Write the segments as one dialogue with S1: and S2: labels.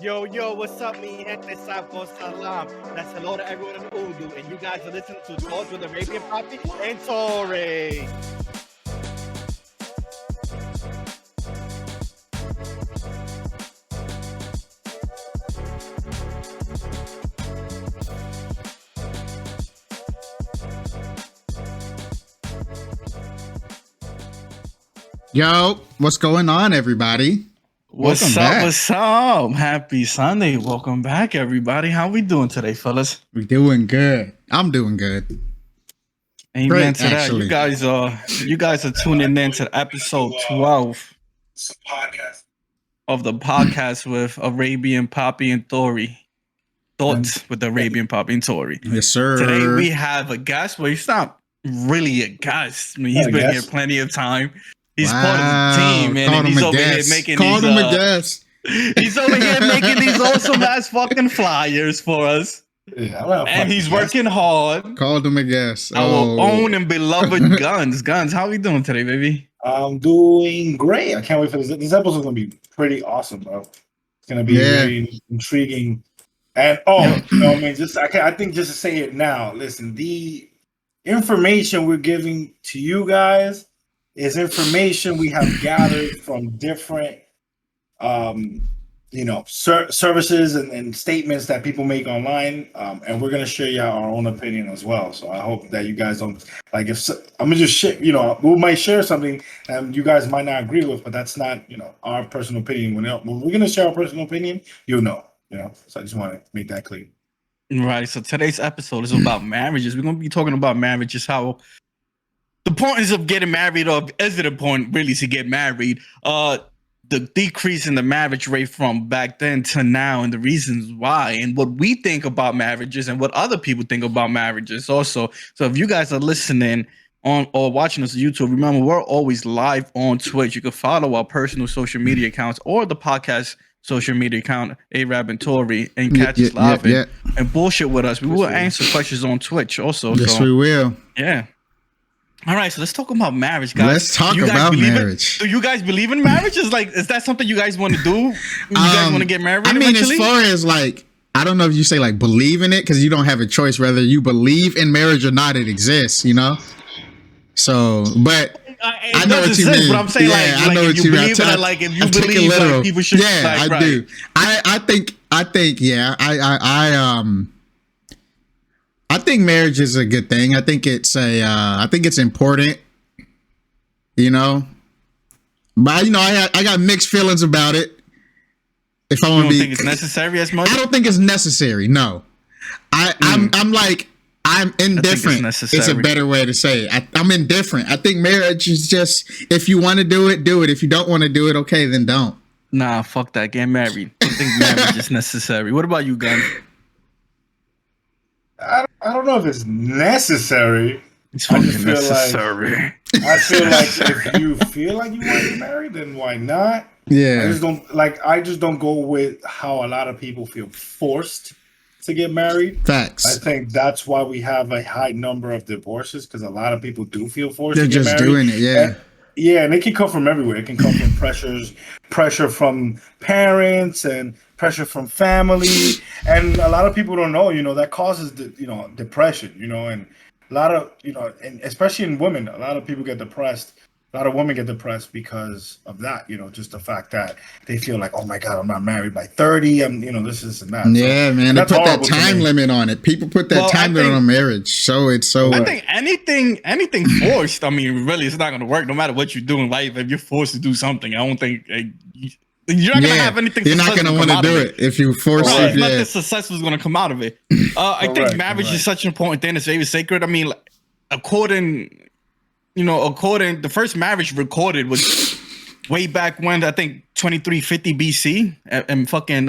S1: Yo, yo, what's up, mi gente? Sabo salam. That's hello to everyone in Urdu. And you guys are listening to Talks with Arabian Papi and Toeray.
S2: Yo, what's going on, everybody?
S3: What's up? What's up? Happy Sunday. Welcome back, everybody. How we doing today, fellas?
S2: We're doing good. I'm doing good.
S3: Amen
S2: Great,
S3: to that.
S2: actually.
S3: You guys are tuning in to episode 12 of the podcast with Arabian Papi and Toeray. Thoughts with Arabian Papi and Toeray.
S2: Yes, sir.
S3: Today we have a guest. Well, he's not really a guest. I mean, he's been here plenty of time. He's part of the team, man, and he's over here making
S2: Called him a guest.
S3: He's over here making these awesome ass fucking flyers for us.
S4: Yeah,
S3: and he's working hard.
S2: Called him a guest.
S3: Our own and beloved Gunz. Gunz, how we doing today, baby?
S4: I'm doing great. I can't wait for this. This episode's gonna be pretty awesome, bro. It's gonna be really intriguing. And I mean, I think just to say it now. Listen, the information we're giving to you guys is information we have gathered from different services and statements that people make online, and we're going to share you our own opinion as well. So I hope that you guys don't I'm gonna just share, we might share something and you guys might not agree with, but that's not our personal opinion. When we're going to share our personal opinion, so I just want to make that clear.
S3: Right. So today's episode is about marriages. We're going to be talking about marriages, how the importance of getting married, or is it important really to get married? The decrease in the marriage rate from back then to now, and the reasons why, and what we think about marriages and what other people think about marriages also. So if you guys are listening on or watching us on YouTube, remember we're always live on Twitch. You can follow our personal social media accounts or the podcast social media account, Arab and Toeray, and catch us live and bullshit with us. We will answer questions on Twitch also.
S2: Yes, we will.
S3: Yeah. All right, so let's talk about marriage, guys.
S2: Let's talk about marriage.
S3: Do you guys believe in marriage? Is that something you guys want to do? You guys want to get married?
S2: I mean,
S3: eventually?
S2: as far as I don't know if you say believe in it, because you don't have a choice whether you believe in marriage or not. It exists, So, but I know what you mean.
S3: But I'm saying,
S2: I know what you mean.
S3: If you believe, people should.
S2: Yeah, I do. I think, I think marriage is a good thing. I think it's important, but I got mixed feelings about it. If I want to be,
S3: think it's necessary as much?
S2: I don't think it's necessary. No, I'm indifferent. It's a better way to say it. I'm indifferent. I think marriage is just, if you want to do it, do it. If you don't want to do it, okay, then don't.
S3: Nah, fuck that. Get married. I think marriage is necessary. What about you, Gunz?
S4: I don't know if it's necessary.
S3: It's fucking necessary.
S4: I feel like if you feel like you want to get married, then why not?
S2: Yeah.
S4: I just don't go with how a lot of people feel forced to get married.
S2: Facts.
S4: I think that's why we have a high number of divorces, because a lot of people do feel forced
S2: They're
S4: to get
S2: just
S4: married.
S2: doing it, yeah.
S4: And it can come from everywhere. It can come from pressure from parents and pressure from family. And a lot of people don't know, that causes depression, and a lot of, and especially in women, a lot of people get depressed. A lot of women get depressed because of that, just the fact that they feel like, oh my God, I'm not married by 30. I'm, this and that.
S2: Yeah,
S4: so
S2: man. They put that time limit on it. People put that time limit on marriage. I
S3: think anything forced, I mean, really, it's not going to work no matter what you do in life. If you're forced to do something, I don't think you're not going to have anything.
S2: You're not going to want to do it if you force it.
S3: Nothing successful is going to come out of it. I think marriage is such an important thing. It's very sacred. I mean, according, the first marriage recorded was way back when, I think 2350 BC in fucking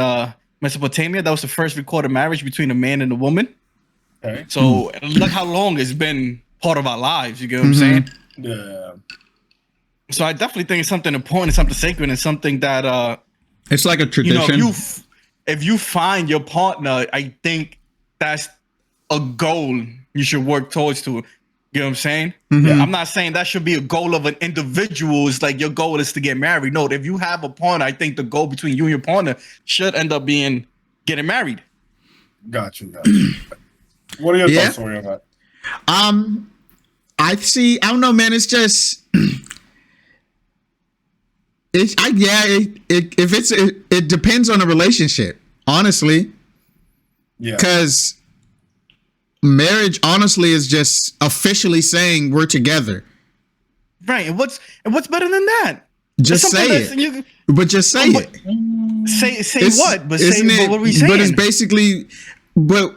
S3: Mesopotamia. That was the first recorded marriage between a man and a woman. Okay. So look how long it's been part of our lives. You get what I'm saying?
S4: Yeah.
S3: So I definitely think it's something important, something sacred, and something that
S2: it's like a tradition.
S3: If you find your partner, I think that's a goal you should work towards to. You know what I'm saying?
S2: Mhm.
S3: I'm not saying that should be a goal of an individual. It's like your goal is to get married. No, if you have a partner, I think the goal between you and your partner should end up being getting married.
S4: Got you. What are your thoughts, Toeray, on that?
S2: I don't know, man. It's just, it depends on the relationship, honestly.
S4: Yeah.
S2: Because marriage, honestly, is just officially saying we're together.
S3: Right. And what's better than that?
S2: Just say it. But just say it.
S3: Say what? But what are we saying?
S2: But it's basically, but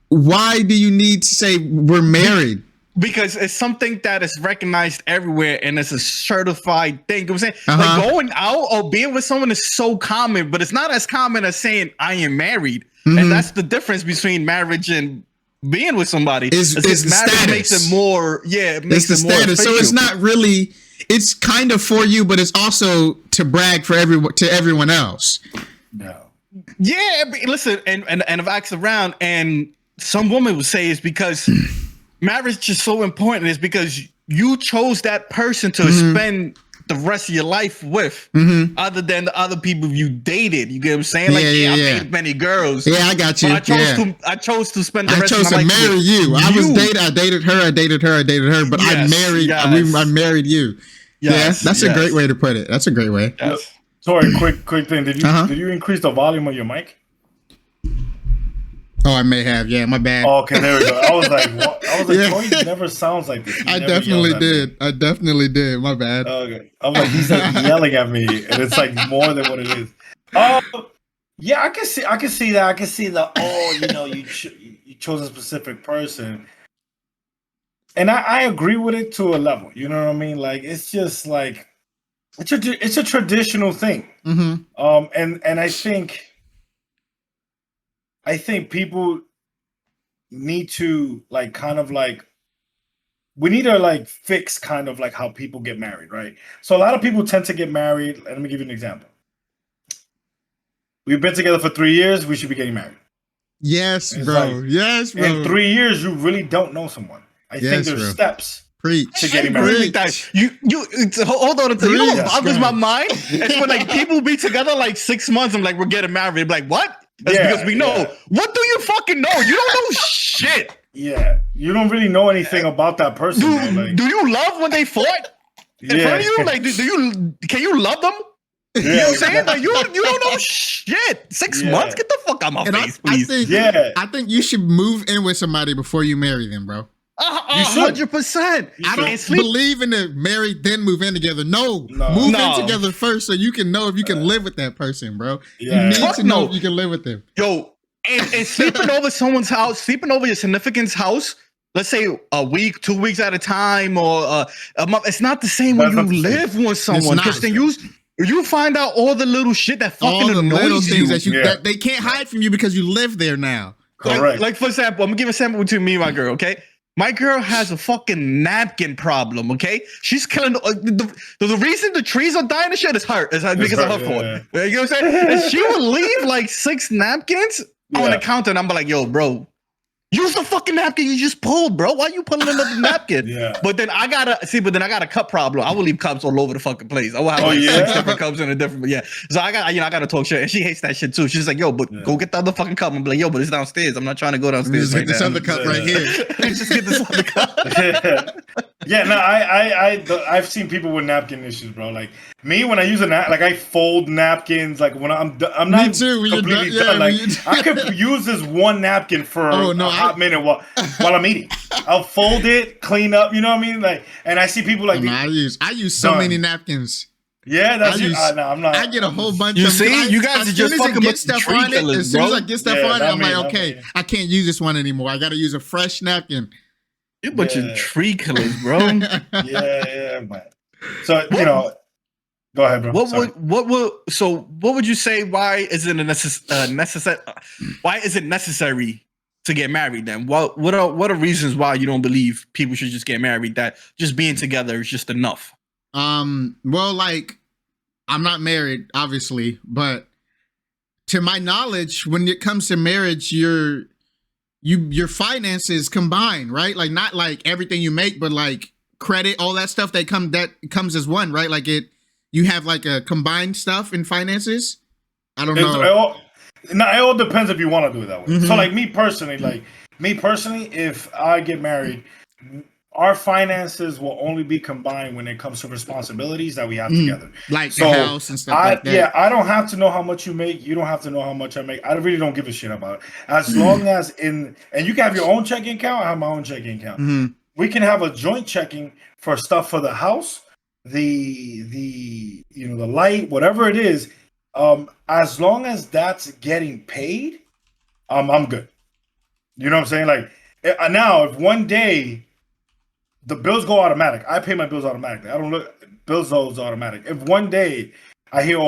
S2: why do you need to say we're married?
S3: Because it's something that is recognized everywhere and it's a certified thing. You know what I'm saying? Like going out or being with someone is so common, but it's not as common as saying I am married. And that's the difference between marriage and being with somebody.
S2: It's the status.
S3: Makes it more, it makes
S2: it's the
S3: it more
S2: status.
S3: official.
S2: So it's not really, it's kind of for you, but it's also to brag for everyone else.
S4: No.
S3: Yeah, but listen, and I've asked around, and some women would say it's because marriage is so important. It's because you chose that person to spend the rest of your life with, other than the other people you dated. You get what I'm saying? Like, I dated many girls.
S2: Yeah, I got you.
S3: But I chose to spend the rest
S2: of
S3: my life
S2: with you. I chose to marry you. I dated her, but I married you. Yes, that's a great way to put it. That's a great way.
S3: Yes.
S4: Sorry, quick thing. Did you increase the volume of your mic?
S2: Oh, I may have. Yeah, my bad.
S4: Oh, okay, there we go. I was like, what? Toy never sounds like this.
S2: I definitely did. My bad.
S4: Okay. I'm like, he's like yelling at me, and it's like more than what it is. Yeah, I can see that. I can see the you chose a specific person, and I agree with it to a level. You know what I mean? Like, it's just like it's a traditional thing. And I think people need to we need to fix kind of like how people get married, right? So a lot of people tend to get married. Let me give you an example. We've been together for 3 years. We should be getting married.
S2: Yes, bro. Yes, bro.
S4: In 3 years, you really don't know someone. I think there's steps to getting married.
S3: You hold on. You know what boggles my mind? It's when people be together 6 months. I'm like, we're getting married. I'm like, what? That's because we know. Yeah. What do you fucking know? You don't know shit.
S4: Yeah, you don't really know anything about that person.
S3: Do you love when they fought in front of you? Can you love them? You know what I'm saying? You don't know shit. 6 months? Get the fuck out of my face, please.
S2: I think you should move in with somebody before you marry them, bro.
S3: 100%.
S2: I don't believe in the marry then move in together. No. Move in together first so you can know if you can live with that person, bro. Yeah. You need to know if you can live with them.
S3: Yo, and sleeping over someone's house, sleeping over your significant's house, let's say a week, 2 weeks at a time, or a month. It's not the same when you live with someone. Because then you find out all the little shit that fucking annoys
S2: little things that they can't hide from you because you live there now.
S4: Correct.
S3: Like for example, I'm gonna give a sample between me and my girl, okay? My girl has a fucking napkin problem, okay? She's killing the reason the trees are dying and shit is her. It's because of her fault. You know what I'm saying? And she would leave 6 napkins on the counter, and I'm like, yo, bro, use the fucking napkin you just pulled, bro. Why are you pulling another napkin? But then I got a cup problem. I will leave cups all over the fucking place. I will have 6 different cups in a different, So I got to talk shit, and she hates that shit too. She's like, yo, but go get the other fucking cup. I'm like, yo, but it's downstairs. I'm not trying to go downstairs.
S2: Just get this other cup right here.
S3: Just get this other cup.
S4: I've seen people with napkin issues, bro. Like me, when I use a napkin, I fold napkins. Like when I'm not completely done. I could use this one napkin for a hot minute while I'm eating. I'll fold it, clean up. You know what I mean? And I see people I
S2: use so many napkins.
S4: Yeah, that's I'm not.
S2: I get a whole bunch.
S3: You see, you guys are just fucking
S2: get stuff on it. As soon as I get stuff on it, I'm like, okay,
S4: me.
S2: I can't use this one anymore. I got to use a fresh napkin.
S3: You bunch of tree killers, bro.
S4: Man. So go ahead, bro.
S3: What would you say? Why is it Why is it necessary to get married? Then what are reasons why you don't believe people should just get married? That just being together is just enough.
S2: Well, I'm not married, obviously, but to my knowledge, when it comes to marriage, you're your finances combined, right? Like not like everything you make, but like credit, all that stuff that comes as one, right? Like you have like a combined stuff in finances. I don't know.
S4: It all depends if you want to do it that way. So like me personally, if I get married, our finances will only be combined when it comes to responsibilities that we have together.
S2: Like the house and stuff like that.
S4: Yeah, I don't have to know how much you make. You don't have to know how much I make. I really don't give a shit about it. As long as and you can have your own checking account, I have my own checking account. We can have a joint checking for stuff for the house, the light, whatever it is. As long as that's getting paid, I'm good. You know what I'm saying? Like now, if one day the bills go automatic, I pay my bills automatically. I don't look bills goes automatic. If one day I hear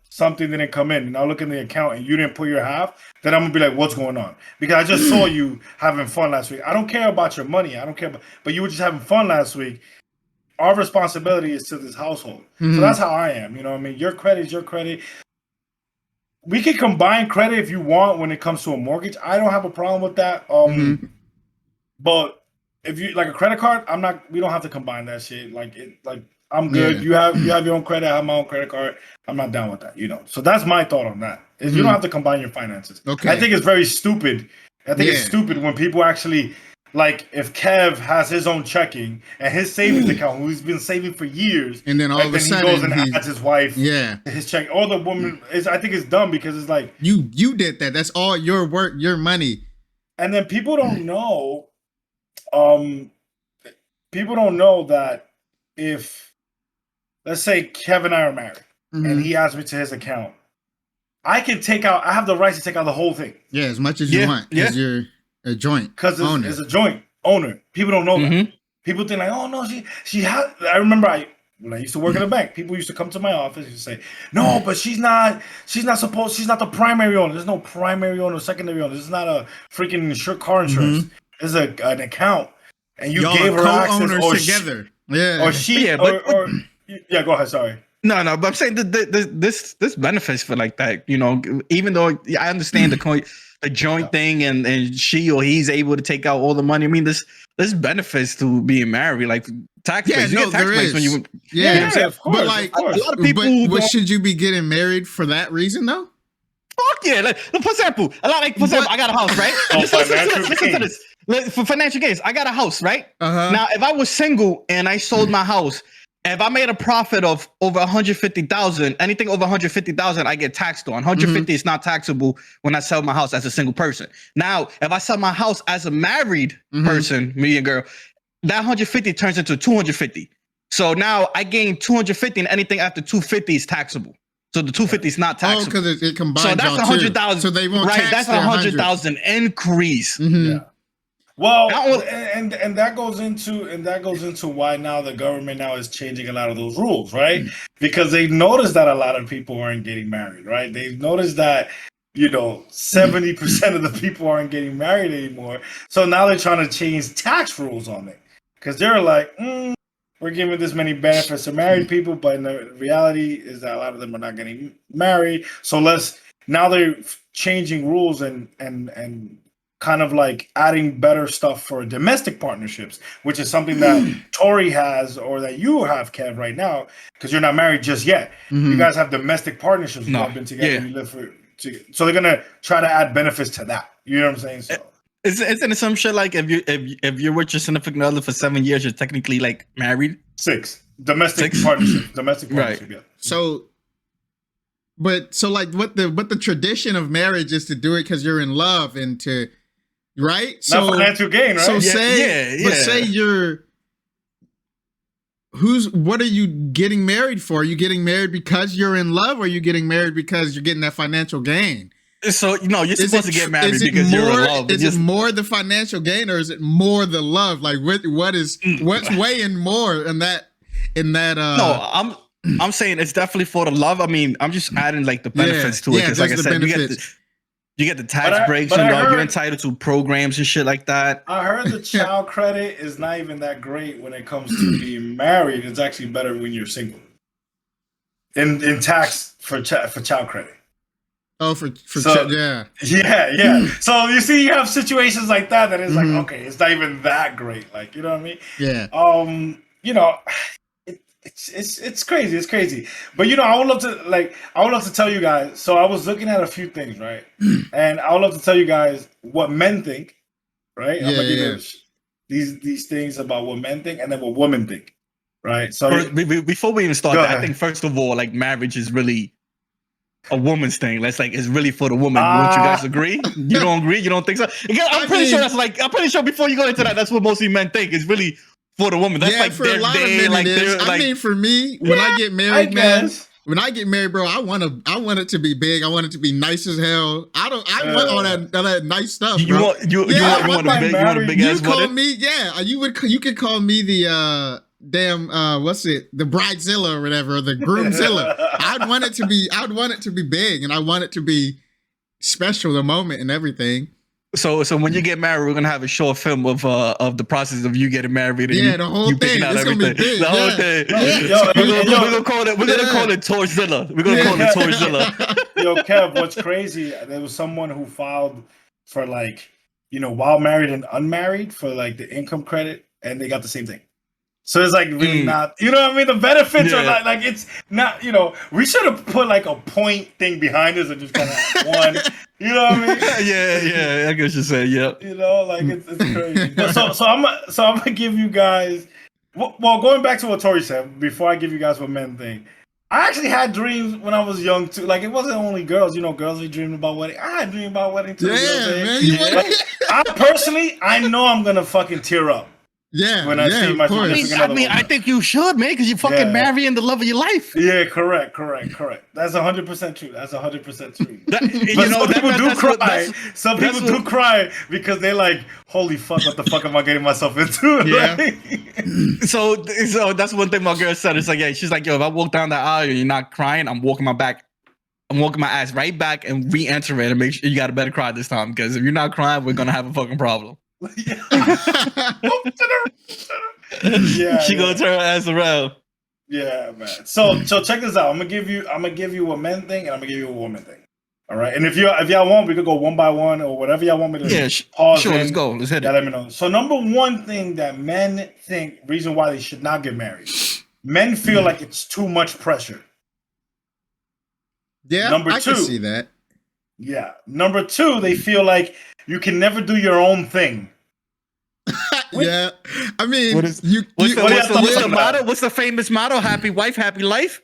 S4: something didn't come in and I look in the account and you didn't put your half, then I'm gonna be like, what's going on? Because I just saw you having fun last week. I don't care about your money. I don't care but you were just having fun last week. Our responsibility is to this household. So that's how I am. You know what I mean? Your credit is your credit. We can combine credit if you want when it comes to a mortgage. I don't have a problem with that. But if you like a credit card, we don't have to combine that shit. I'm good.
S2: Yeah.
S4: You have your own credit, I have my own credit card. I'm not down with that, So that's my thought on that. Is you don't have to combine your finances.
S2: Okay.
S4: I think it's very stupid. I think it's stupid when people actually like if Kev has his own checking and his savings account, who he's been saving for years,
S2: and then all of a sudden
S4: he goes and adds his wife, his check. All the woman is, I think it's dumb because it's like
S2: you did that. That's all your work, your money.
S4: And then people don't know. People don't know that if, let's say, Kevin and I are married, and he adds me to his account, I have the right to take out the whole thing.
S2: Yeah, as much as you want, because you're a joint
S4: because it's a joint owner. People don't know that. People think like, oh no, she had. I remember when I used to work in a bank, people used to come to my office and say, no, but she's not the primary owner. There's no primary owner, secondary owner. This is not a freaking car insurance. It's an account, and you gave her access
S2: together.
S4: Go ahead. Sorry.
S3: No, but I'm saying this benefits for like that. Even though I understand the joint thing, and she or he's able to take out all the money. I mean, this benefits to being married, like tax breaks. You get tax breaks when you.
S4: Of course.
S2: But like a lot of people, should you be getting married for that reason though?
S3: Fuck yeah! Like, for example, I got a house, right? Listen to this. For financial gains, I got a house, right? Now, if I was single and I sold my house, if I made a profit of over 150,000, anything over 150,000, I get taxed on. 150 is not taxable when I sell my house as a single person. Now, if I sell my house as a married person, me and girl, that 150 turns into 250. So now I gain 250, and anything after 250 is taxable. So the 250 is not taxable.
S2: Oh, because it combines.
S3: So that's 100,000.
S2: So they won't tax.
S3: That's 100,000 increase.
S4: Yeah. Well, and that goes into why now the government now is changing a lot of those rules, right? Because they've noticed that a lot of people aren't getting married, right? They've noticed that 70% of the people aren't getting married anymore. So now they're trying to change tax rules on it because they're like, we're giving this many benefits to married people, but in the reality is that a lot of them are not getting married. So now they're changing rules and kind of like adding better stuff for domestic partnerships, which is something that Toeray has or that you have, Kev, right now, because you're not married just yet. You guys have domestic partnerships. You have been together. You live so they're gonna try to add benefits to that. You know what I'm saying? So
S3: isn't it some shit like if you're with your significant other for 7 years, you're technically like married?
S4: 6 domestic partnership. Domestic partnership.
S3: Right.
S4: Yeah.
S2: So like what the tradition of marriage is to do it because you're in love and to. Right?
S4: Not financial gain, right?
S2: So say what are you getting married for? Are you getting married because you're in love, or are you getting married because you're getting that financial gain?
S3: So you're supposed to get married because you're in love.
S2: Is it more the financial gain, or is it more the love? Like what's weighing more in that
S3: No, I'm saying it's definitely for the love. I mean, I'm just adding like the benefits to it. Because like I said, you get the tax breaks, you're entitled to programs and shit like that.
S4: I heard the child credit is not even that great when it comes to being married. It's actually better when you're single. In tax for child credit.
S2: Oh, yeah.
S4: Yeah. So you see, you have situations like that is like, okay, it's not even that great. Like, you know what I mean?
S2: Yeah.
S4: You know, it's crazy. It's crazy. But you know, I would love to tell you guys. So I was looking at a few things, right? And I would love to tell you guys what men think, right? I'm gonna give you these things about what men think and then what women think, right? So
S3: before we even start that, I think first of all, like marriage is really a woman's thing. That's like it's really for the woman. Won't you guys agree? You don't agree? You don't think so? Again, I'm pretty sure before you go into that, that's what mostly men think. It's really for the woman. That's like
S2: for a lot of men it is. I mean, for me, when I get married, when I get married, bro, I want it to be big. I want it to be nice as hell. I want all that nice stuff.
S3: You want a big ass wedding?
S2: You could call me the what's it? The bridezilla or whatever, or the groomzilla. I'd want it to be big, and I want it to be special, the moment and everything.
S3: So when you get married, we're gonna have a short film of the process of you getting married. And
S2: the whole thing.
S3: Out everything.
S2: Big,
S3: the whole thing. We're gonna call it Torzilla. We're gonna call it Torzilla.
S4: Yo, Kev, what's crazy? There was someone who filed for while married and unmarried for like the income credit, and they got the same thing. So it's like really not, you know what I mean? The benefits are like it's not, we should have put like a point thing behind us and just kind of one, you know what I mean?
S3: Yeah, I guess you say, yeah.
S4: It's crazy. But so I'm gonna give you guys, well, going back to what Tori said, before I give you guys what men think, I actually had dreams when I was young too. Like it wasn't only girls, girls are dreaming about wedding. I had dreams about wedding too. I know I'm gonna fucking tear up.
S2: Yeah,
S4: when I see my
S3: I think you should, man, because you fucking marrying the love of your life.
S4: Yeah, correct. That's 100% true. That's 100% true. Some people do cry because they're like, "Holy fuck, what the fuck am I getting myself into?"
S3: Yeah. So that's one thing my girl said. It's like, yeah, she's like, "Yo, if I walk down the aisle and you're not crying, I'm walking my ass right back and re-enter it and make sure you got a better cry this time. Because if you're not crying, we're gonna have a fucking problem." She gonna turn her ass around.
S4: Yeah, man. So check this out. I'm gonna give you what men think, and I'm gonna give you a woman thing. All right. And if y'all want, we could go one by one or whatever y'all want me to pause.
S3: Sure, let's go. Let's hit it.
S4: Let me know. So number one thing that men think, reason why they should not get married. Men feel like it's too much pressure.
S2: Yeah, I can see that.
S4: Yeah. Number two, they feel like you can never do your own thing.
S2: Yeah, I mean,
S3: what's the motto? What's the famous motto? Happy wife, happy life.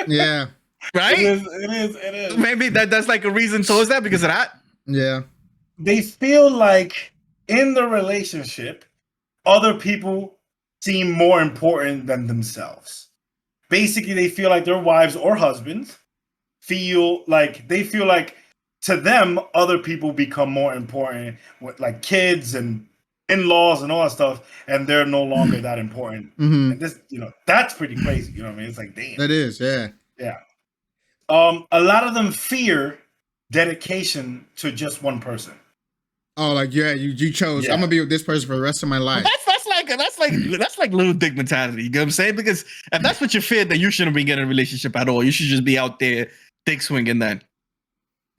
S2: Yeah,
S4: right. It is.
S3: Maybe that's like a reason towards that because of that.
S2: Yeah,
S4: they feel like in the relationship, other people seem more important than themselves. Basically, they feel like their wives or husbands feel like to them, other people become more important, with like kids and in-laws and all that stuff, and they're no longer that important.
S2: Mm-hmm.
S4: And this, that's pretty crazy. You know what I mean? It's like, damn.
S2: That is, yeah.
S4: Yeah. A lot of them fear dedication to just one person.
S2: Oh, like you chose. I'm gonna be with this person for the rest of my life.
S3: That's like little dick mentality. You know what I'm saying? Because if that's what you fear, then you shouldn't be getting a relationship at all. You should just be out there dick swinging then.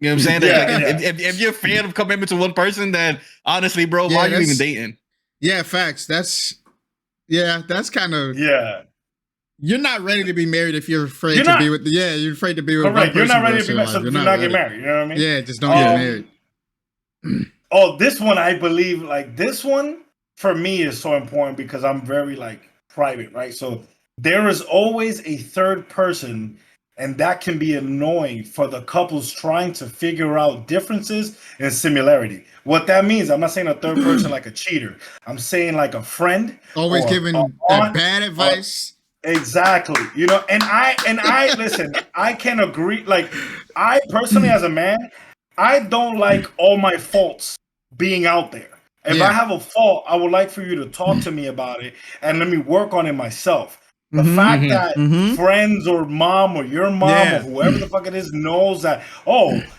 S3: You know what I'm saying? If you're a fan of commitment to one person, then honestly, bro, why are you even dating?
S2: Yeah, facts. That's kind of You're not ready to be married if you're afraid to be with. You're afraid to be with.
S4: Correct. You're not ready to be married, so do not get married. You know what I mean?
S2: Yeah, just don't get married.
S4: This one I believe, like this one for me is so important because I'm very like private, right? So there is always a third person. And that can be annoying for the couples trying to figure out differences and similarity. What that means, I'm not saying a third person like a cheater. I'm saying like a friend.
S2: Always giving bad advice.
S4: Exactly. And I listen, I can agree. Like I personally as a man, I don't like all my faults being out there. If I have a fault, I would like for you to talk to me about it and let me work on it myself. The fact that friends or mom or your mom or whoever the fuck it is knows that,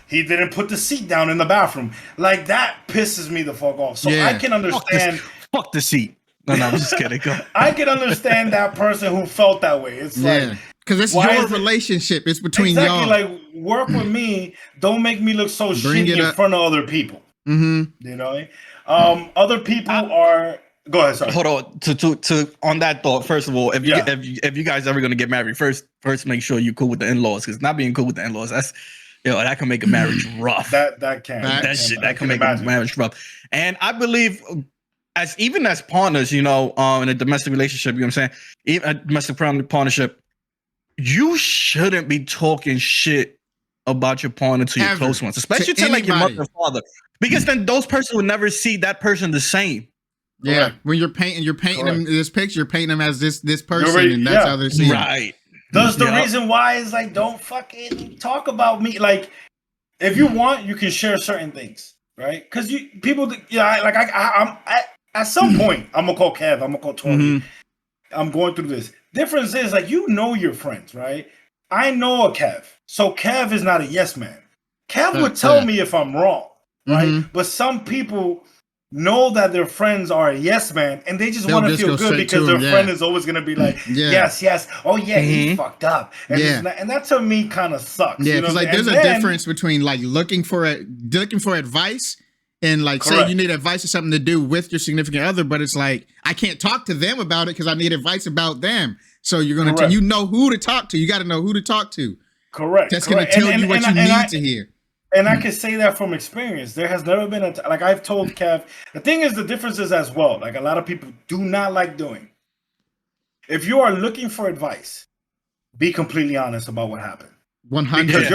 S4: he didn't put the seat down in the bathroom. Like that pisses me the fuck off. So I can understand.
S3: Fuck the seat. No, I'm just kidding. Go.
S4: I can understand that person who felt that way. It's like,
S2: Because it's your relationship. It's between y'all.
S4: Like, work with me. Don't make me look so shitty in front of other people.
S2: Mm-hmm.
S4: You know? Other people are... Go ahead, sorry.
S3: Hold on. To on that thought, first of all, if you guys ever going to get married, first make sure you're cool with the in-laws. Because not being cool with the in-laws, that's... that can make a marriage rough.
S4: That can make a marriage
S3: rough. And I believe... Even as partners, in a domestic relationship, you know what I'm saying? Even a domestic partnership, you shouldn't be talking shit about your partner to your close ones, especially to like your mother and father, because then those persons will never see that person the same.
S2: Yeah, correct. When you're painting them this picture, you're painting them as this person, and that's how they see
S3: right.
S4: That's the reason why is like, don't fucking talk about me. Like, if you want, you can share certain things, right? Because I'm at some point, I'm gonna call Kev, I'm gonna call Toeray. Mm-hmm. I'm going through this. Difference is like, your friends, right? I know a Kev, so Kev is not a yes man. Kev would tell me if I'm wrong, right? Mm-hmm. But some people know that their friends are a yes man, and they just want to feel good because their friend is always gonna be like, yes, oh yeah, he's fucked up, and and that to me kind of sucks.
S2: Yeah, because like there's a difference between like looking for advice. And like, say you need advice or something to do with your significant other, but it's like, I can't talk to them about it because I need advice about them. So you're going to, you know who to talk to. You got to know who to talk to.
S4: Correct.
S2: That's going to tell you what you need to hear.
S4: And I can say that from experience. There has never been like I've told Kev, the thing is, the difference is as well, like a lot of people do not like doing. If you are looking for advice, be completely honest about what happened.
S2: 100.
S4: Because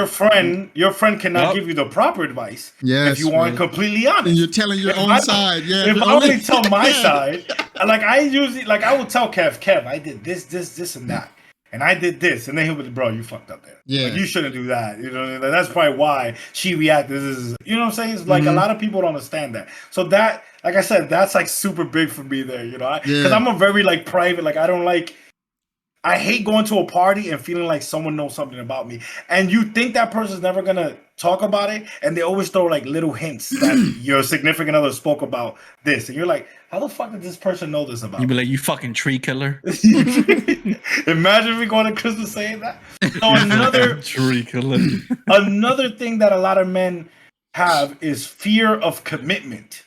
S4: your friend cannot give you the proper advice if you aren't completely honest.
S2: And you're telling your own side. Yeah.
S4: If I only tell my side, like I will tell Kev, I did this, and that. And I did this. And then he'll be like, bro, you fucked up there. Yeah. Like, you shouldn't do that. You know, that's probably why she reacted. You know what I'm saying? It's like a lot of people don't understand that. So that, like I said, that's like super big for me there, because I'm a very like private, like I hate going to a party and feeling like someone knows something about me. And you think that person's never going to talk about it. And they always throw like little hints that your significant other spoke about this. And you're like, how the fuck did this person know this about me?
S3: You be like, you fucking tree killer.
S4: Imagine me going to Christmas saying that. So another
S3: tree killer.
S4: Another thing that a lot of men have is fear of commitment.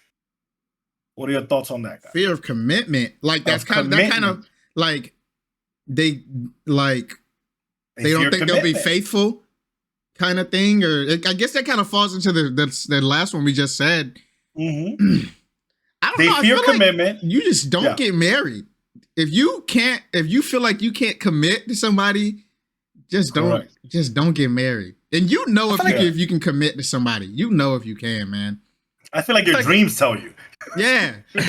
S4: What are your thoughts on that, guys?
S2: Fear of commitment. Like that's kind of like, they don't think they'll be faithful kind of thing, or I guess that kind of falls into the last one we just said.
S4: Mm-hmm.
S2: I don't know.
S4: They fear commitment.
S2: Like you just don't get married. If you feel like you can't commit to somebody, just don't get married. And if you can commit to somebody, if you can, man.
S4: I feel like your dreams tell you.
S2: Yeah.
S3: I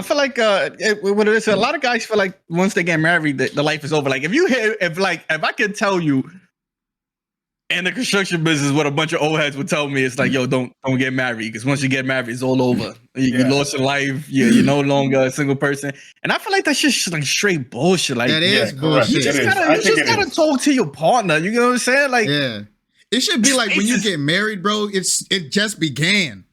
S3: feel like what it is, a lot of guys feel like once they get married, the life is over. Like if I could tell you in the construction business what a bunch of old heads would tell me, it's like, yo, don't get married, because once you get married, it's all over. You lost your life. You're no longer a single person. And I feel like that's just like straight bullshit. Like
S2: that is bullshit.
S3: You just gotta talk to your partner. You know what I'm saying? Like,
S2: it should be like when you get married, bro. It just began.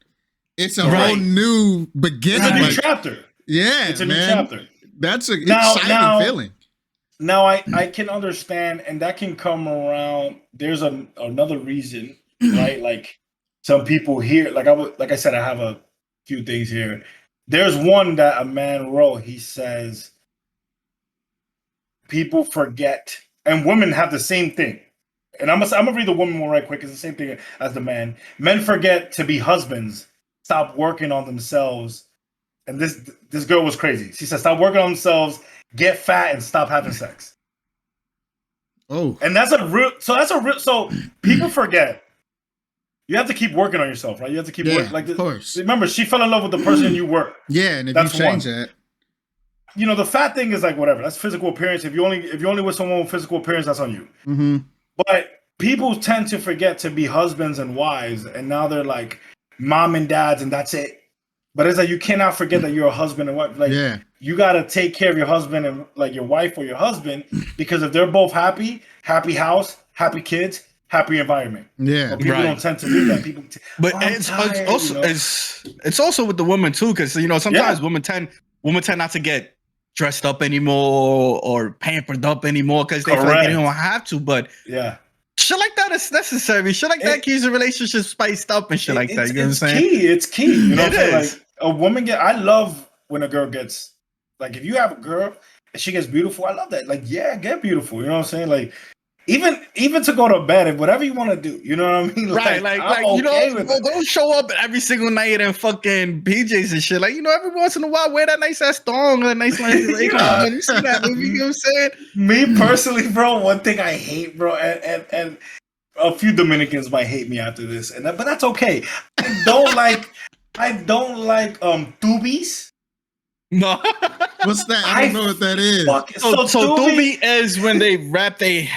S2: It's a whole new beginning.
S4: It's a new chapter.
S2: Yeah,
S4: it's a new chapter.
S2: That's an exciting feeling.
S4: Now I can understand, and that can come around. There's another reason, right? Like some people here, like I said, I have a few things here. There's one that a man wrote. He says people forget, and women have the same thing. And I'm gonna read the woman one right quick. It's the same thing as the man. Men forget to be husbands. Stop working on themselves. And this girl was crazy. She said, stop working on themselves, get fat, and stop having sex.
S2: Oh.
S4: And so people forget. You have to keep working on yourself, right? You have to keep working. Like,
S2: of course.
S4: Remember, she fell in love with the person you were.
S2: Yeah, and if you change that.
S4: The fat thing is like whatever. That's physical appearance. If you only with someone with physical appearance, that's on you.
S2: Mm-hmm.
S4: But people tend to forget to be husbands and wives, and now they're like mom and dads, and that's it. But it's like you cannot forget that you're a husband and wife. Like you gotta take care of your husband and like your wife or your husband, because if they're both happy house, happy kids, happy environment.
S2: Yeah,
S4: but people don't tend to do that. People,
S3: it's also with the women too, because sometimes women tend not to get dressed up anymore or pampered up anymore because they feel like they don't have to. But
S4: yeah,
S3: shit like that is necessary. Shit like that keeps a relationship spiced up and shit like that. You know what I'm saying?
S4: It's key. You know what I'm saying?
S3: Is.
S4: Like a woman I love when a girl gets, like, if you have a girl and she gets beautiful, I love that. Like, yeah, get beautiful. You know what I'm saying? Like, even to go to bed and whatever you want to do. You know what I mean?
S3: Right, like you know, don't show up every single night in fucking PJs and shit. Like, you know, every once in a while, wear that nice ass thong, that nice like, you see that movie, you know what I'm saying?
S4: Me personally, bro, one thing I hate, bro, and a few Dominicans might hate me after this, but that's okay. I don't like tubies.
S3: No.
S2: What's that? I don't know what that is.
S3: So tubi is when they wrap their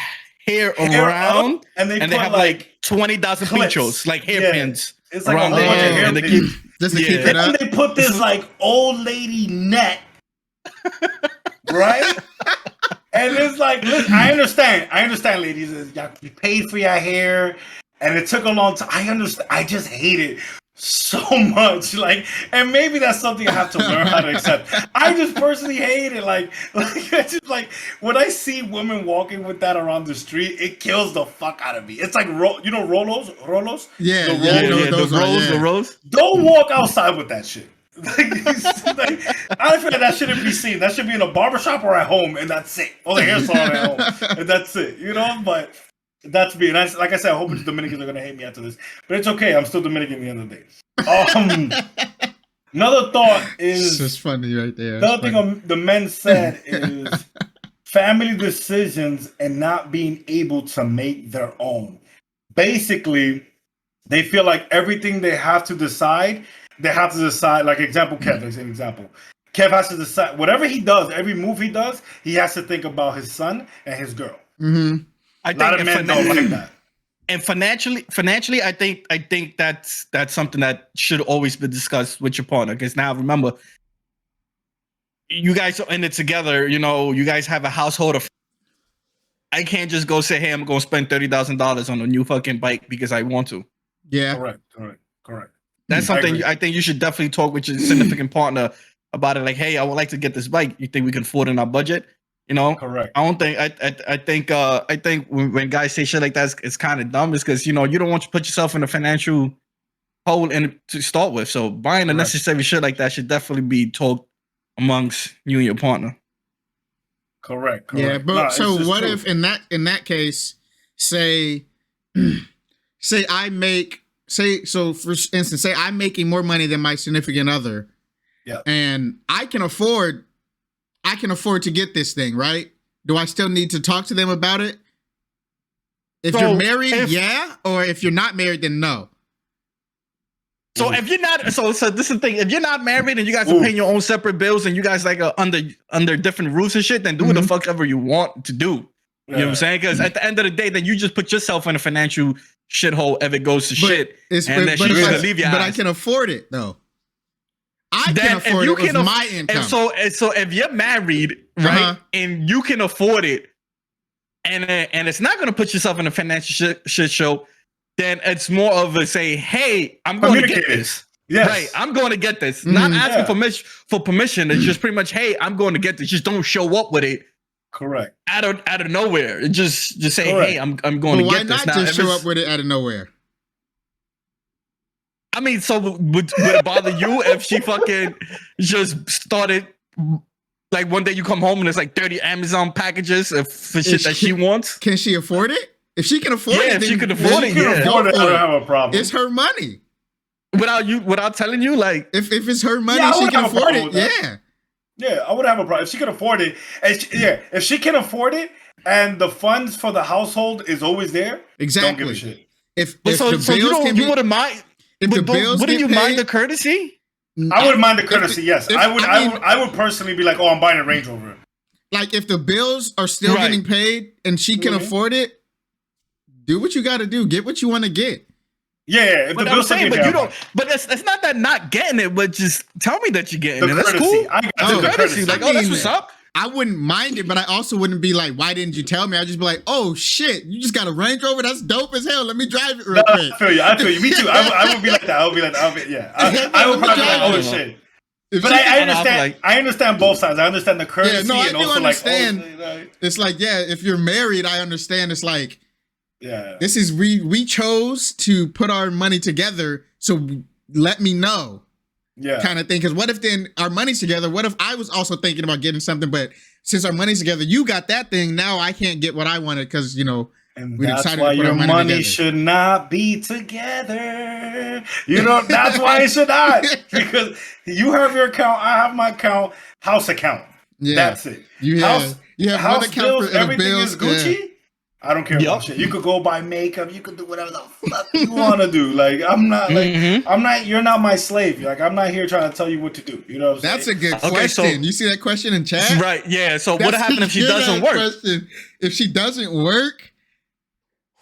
S3: hair around
S4: and they
S3: have like 20,000 pinchos, like hairpins.
S4: It's like
S3: around
S4: a whole bunch of
S3: and
S4: hairpins.
S2: Just to keep it up.
S4: And they put this like old lady net, right? And it's like, listen, I understand, ladies. You paid for your hair, and it took a long time. I understand. I just hate it so much. Like, and maybe that's something I have to learn how to accept. I just personally hate it. Like it's just like when I see women walking with that around the street, it kills the fuck out of me. It's like you know, Rolos.
S2: Yeah,
S3: the rolls.
S4: Don't walk outside with that shit. I feel like that shouldn't be seen. That should be in a barbershop or at home, and that's it. Or the hair salon at home, and that's it. You know, but that's me. And like I said, a whole bunch of Dominicans are gonna hate me after this, but it's okay. I'm still Dominican at the end of the day. Another thought is
S2: just funny right there.
S4: Another thing the men said is family decisions and not being able to make their own. Basically, they feel like everything they have to decide. Like example, Kev. As an example, Kev has to decide whatever he does. Every move he does, he has to think about his son and his girl.
S2: Mm-hmm.
S3: I think a lot of men don't like that. And financially, I think that's something that should always be discussed with your partner. Because now, remember, you guys are in it together. You know, you guys have a household of. I can't just go say, "Hey, I'm going to spend $30,000 on a new fucking bike because I want to."
S2: Yeah,
S4: correct.
S3: That's something I think you should definitely talk with your significant partner about it. Like, hey, I would like to get this bike. You think we can afford it in our budget? You know,
S4: correct.
S3: I don't think. I think when guys say shit like that, it's kind of dumb. Is because you know you don't want to put yourself in a financial hole to start with. So buying unnecessary shit like that should definitely be talked amongst you and your partner.
S4: Correct.
S2: Yeah, but so what if in that case, say I make. So for instance, say I'm making more money than my significant other, and I can afford to get this thing, right? Do I still need to talk to them about it? If you're married, or if you're not married, then no.
S3: So if you're not, so this is the thing. If you're not married and you guys are paying your own separate bills and you guys like are under different rules and shit, then do what the fuck ever you want to do. You know what I'm saying? Because at the end of the day, then you just put yourself in a financial shithole if it goes to shit. And then she's going to leave your
S2: But
S3: ass.
S2: I can afford it, though. I can afford it with my income.
S3: So if you're married, right, and you can afford it, and it's not going to put yourself in a financial shit show, then it's more of a say, hey, I'm going to get this.
S4: Yes.
S3: Right, I'm going to get this. Not asking for permission. It's just pretty much, hey, I'm going to get this. Just don't show up with it.
S4: Correct.
S3: Out of nowhere. Just say, hey, I'm going to get this.
S2: Why not just show up with it out of nowhere?
S3: I mean, so would it bother you if she fucking just started, like one day you come home and there's like 30 Amazon packages for shit that she wants?
S2: Can she afford it? If she can afford it,
S3: if she can afford it,
S4: I don't have a problem.
S2: It's her money.
S3: Without telling you, like
S2: if it's her money, she can afford it.
S4: Yeah, I would have a problem if she can afford it. If she can afford it, and the funds for the household is always there.
S2: Exactly.
S4: Don't give a shit.
S2: If the bills
S3: you wouldn't mind.
S2: If the bills
S3: wouldn't you
S2: paid,
S3: mind the courtesy?
S4: I wouldn't mind the courtesy. Yes, I would personally be like, oh, I'm buying a Range Rover.
S2: Like if the bills are still getting paid and she can afford it, do what you got to do. Get what you want to get.
S4: Yeah,
S3: but I'm saying, but you don't. But it's not that not getting it, but just tell me that you're getting it. That's cool.
S4: I got the courtesy.
S3: Like, that's what's up.
S2: I wouldn't mind it, but I also wouldn't be like, why didn't you tell me? I'd just be like, oh shit, you just got a Range Rover? That's dope as hell. Let me drive it real quick.
S4: I feel you. Me too. I would be like that. I would be like that. I would probably be like, oh shit. But I understand. I understand both sides. I understand the courtesy.
S2: Yeah, no, I
S4: and
S2: do
S4: also
S2: understand.
S4: Like,
S2: it's like, yeah, if you're married, I understand. It's like,
S4: yeah,
S2: this is we chose to put our money together, so let me know, kind of thing. Because what if then our money's together? What if I was also thinking about getting something, but since our money's together, you got that thing. Now I can't get what I wanted because
S4: and
S2: we
S4: that's
S2: decided
S4: why
S2: to put
S4: your
S2: our
S4: money should not be together. That's why it should not, because you have your account, I have my account, house account. Yeah, that's it.
S2: You have
S4: house
S2: one account
S4: bills,
S2: for
S4: everything
S2: bills,
S4: is Gucci. Yeah. I don't care about shit. You could go buy makeup. You could do whatever the fuck you want to do. Like, I'm not you're not my slave. Like, I'm not here trying to tell you what to do. You know what I'm
S2: That's
S4: saying?
S2: a good question. So, you see that question in chat?
S3: Right. Yeah. So what happens if she doesn't work?
S2: Question. If she doesn't work,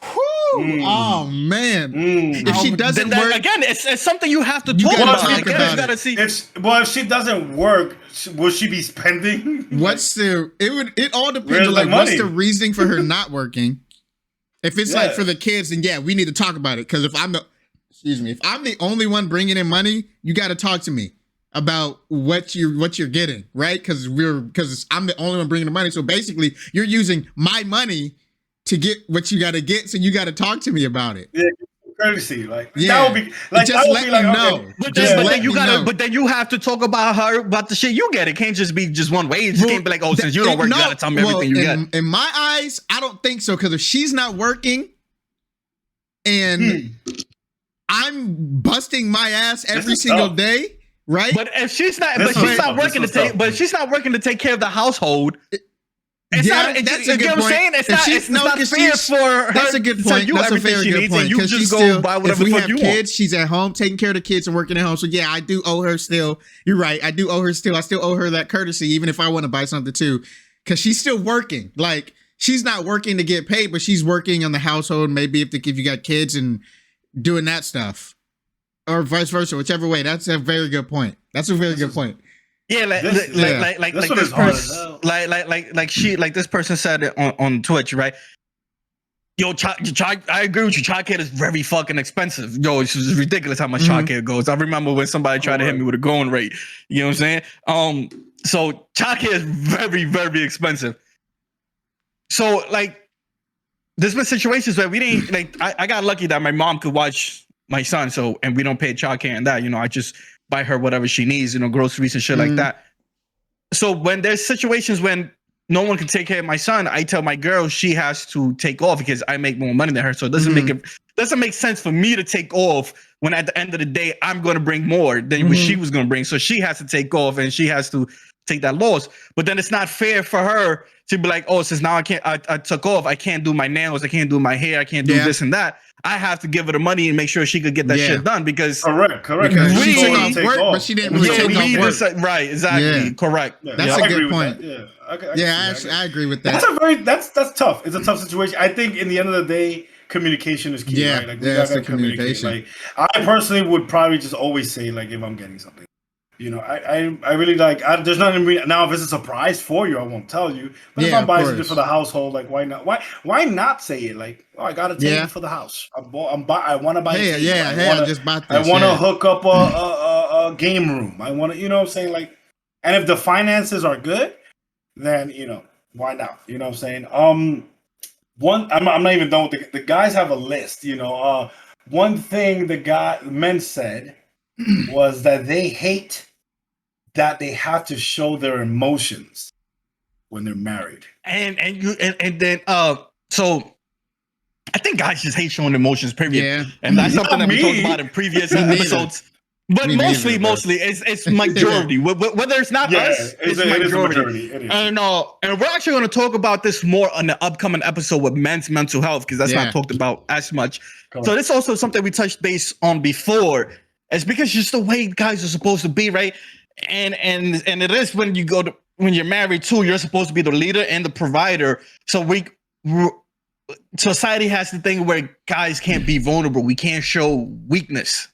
S2: oh man! If she doesn't work
S3: again, it's something you have to talk about.
S2: Gotta
S3: see.
S4: If she doesn't work, will she be spending?
S2: It all depends on like what's the reasoning for her not working. If it's like for the kids, then we need to talk about it. Because if I'm the only one bringing in money, you got to talk to me about what you're getting, right? Because I'm the only one bringing the money. So basically, you're using my money to get what you got to get, so you got to talk to me about it.
S4: Yeah, courtesy, that would be like
S2: just let me know.
S3: But then you have to talk about the shit you get. It can't just be just one way. It just can't be like, since you don't work, you got to tell me everything you get.
S2: In my eyes, I don't think so, because if she's not working and I'm busting my ass every single day, right?
S3: But if she's not, she's not working to take care of the household. That's a good point. It's not fair for her.
S2: That's a good point. That's a very good point.
S3: You just go buy whatever the fuck you want.
S2: Kids, she's at home taking care of the kids and working at home. So I do owe her still. You're right. I do owe her still. I still owe her that courtesy, even if I want to buy something too, because she's still working. Like, she's not working to get paid, but she's working on the household. Maybe if you got kids and doing that stuff, or vice versa, whichever way. That's a very good point. That's a very good point.
S3: Yeah, this person said it on Twitch, right? Yo, I agree with you. Childcare is very fucking expensive. Yo, it's ridiculous how much childcare goes. I remember when somebody tried to hit me with a going rate. You know what I'm saying? So childcare is very, very expensive. So there's been situations where we didn't I got lucky that my mom could watch my son, and we don't pay childcare and that. I just buy her whatever she needs, groceries and shit like that. So when there's situations when no one can take care of my son, I tell my girl she has to take off because I make more money than her. So it doesn't make sense for me to take off when at the end of the day I'm going to bring more than what she was going to bring. So she has to take off and she has to take that loss. But then it's not fair for her to be like, since now I took off, I can't do my nails, I can't do my hair, I can't do this and that. I have to give her the money and make sure she could get that shit done because
S4: correct.
S2: Because she took off work, but she didn't really take off work.
S3: Right, exactly.
S2: Yeah.
S3: Correct.
S2: Yeah, that's a good point. I agree with that.
S4: That's tough. It's a tough situation. I think in the end of the day, communication is key.
S2: Yeah,
S4: right?
S2: that's the communication.
S4: I personally would probably just always say if I'm getting something. I really there's nothing now. If it's a surprise for you, I won't tell you. But if I'm buying something for the household, why not? Why not say it? I got a table for the house. I want to buy. I
S2: just bought this.
S4: I want to hook up a game room. I want to, you know what I'm saying? And if the finances are good, then why not? You know what I'm saying? I'm not even done with the guys have a list. One thing the men said was that they hate that they have to show their emotions when they're married.
S3: And then so I think guys just hate showing emotions, period.
S2: Yeah.
S3: And that's something that we talked about in previous episodes. But mostly it's majority. Whether it's not us, it's majority. It is. And we're actually going to talk about this more on the upcoming episode with men's mental health because that's not talked about as much. So this is also something we touched base on before. It's because just the way guys are supposed to be, right? And it is when you're married too, you're supposed to be the leader and the provider. So society has the thing where guys can't be vulnerable. We can't show weakness.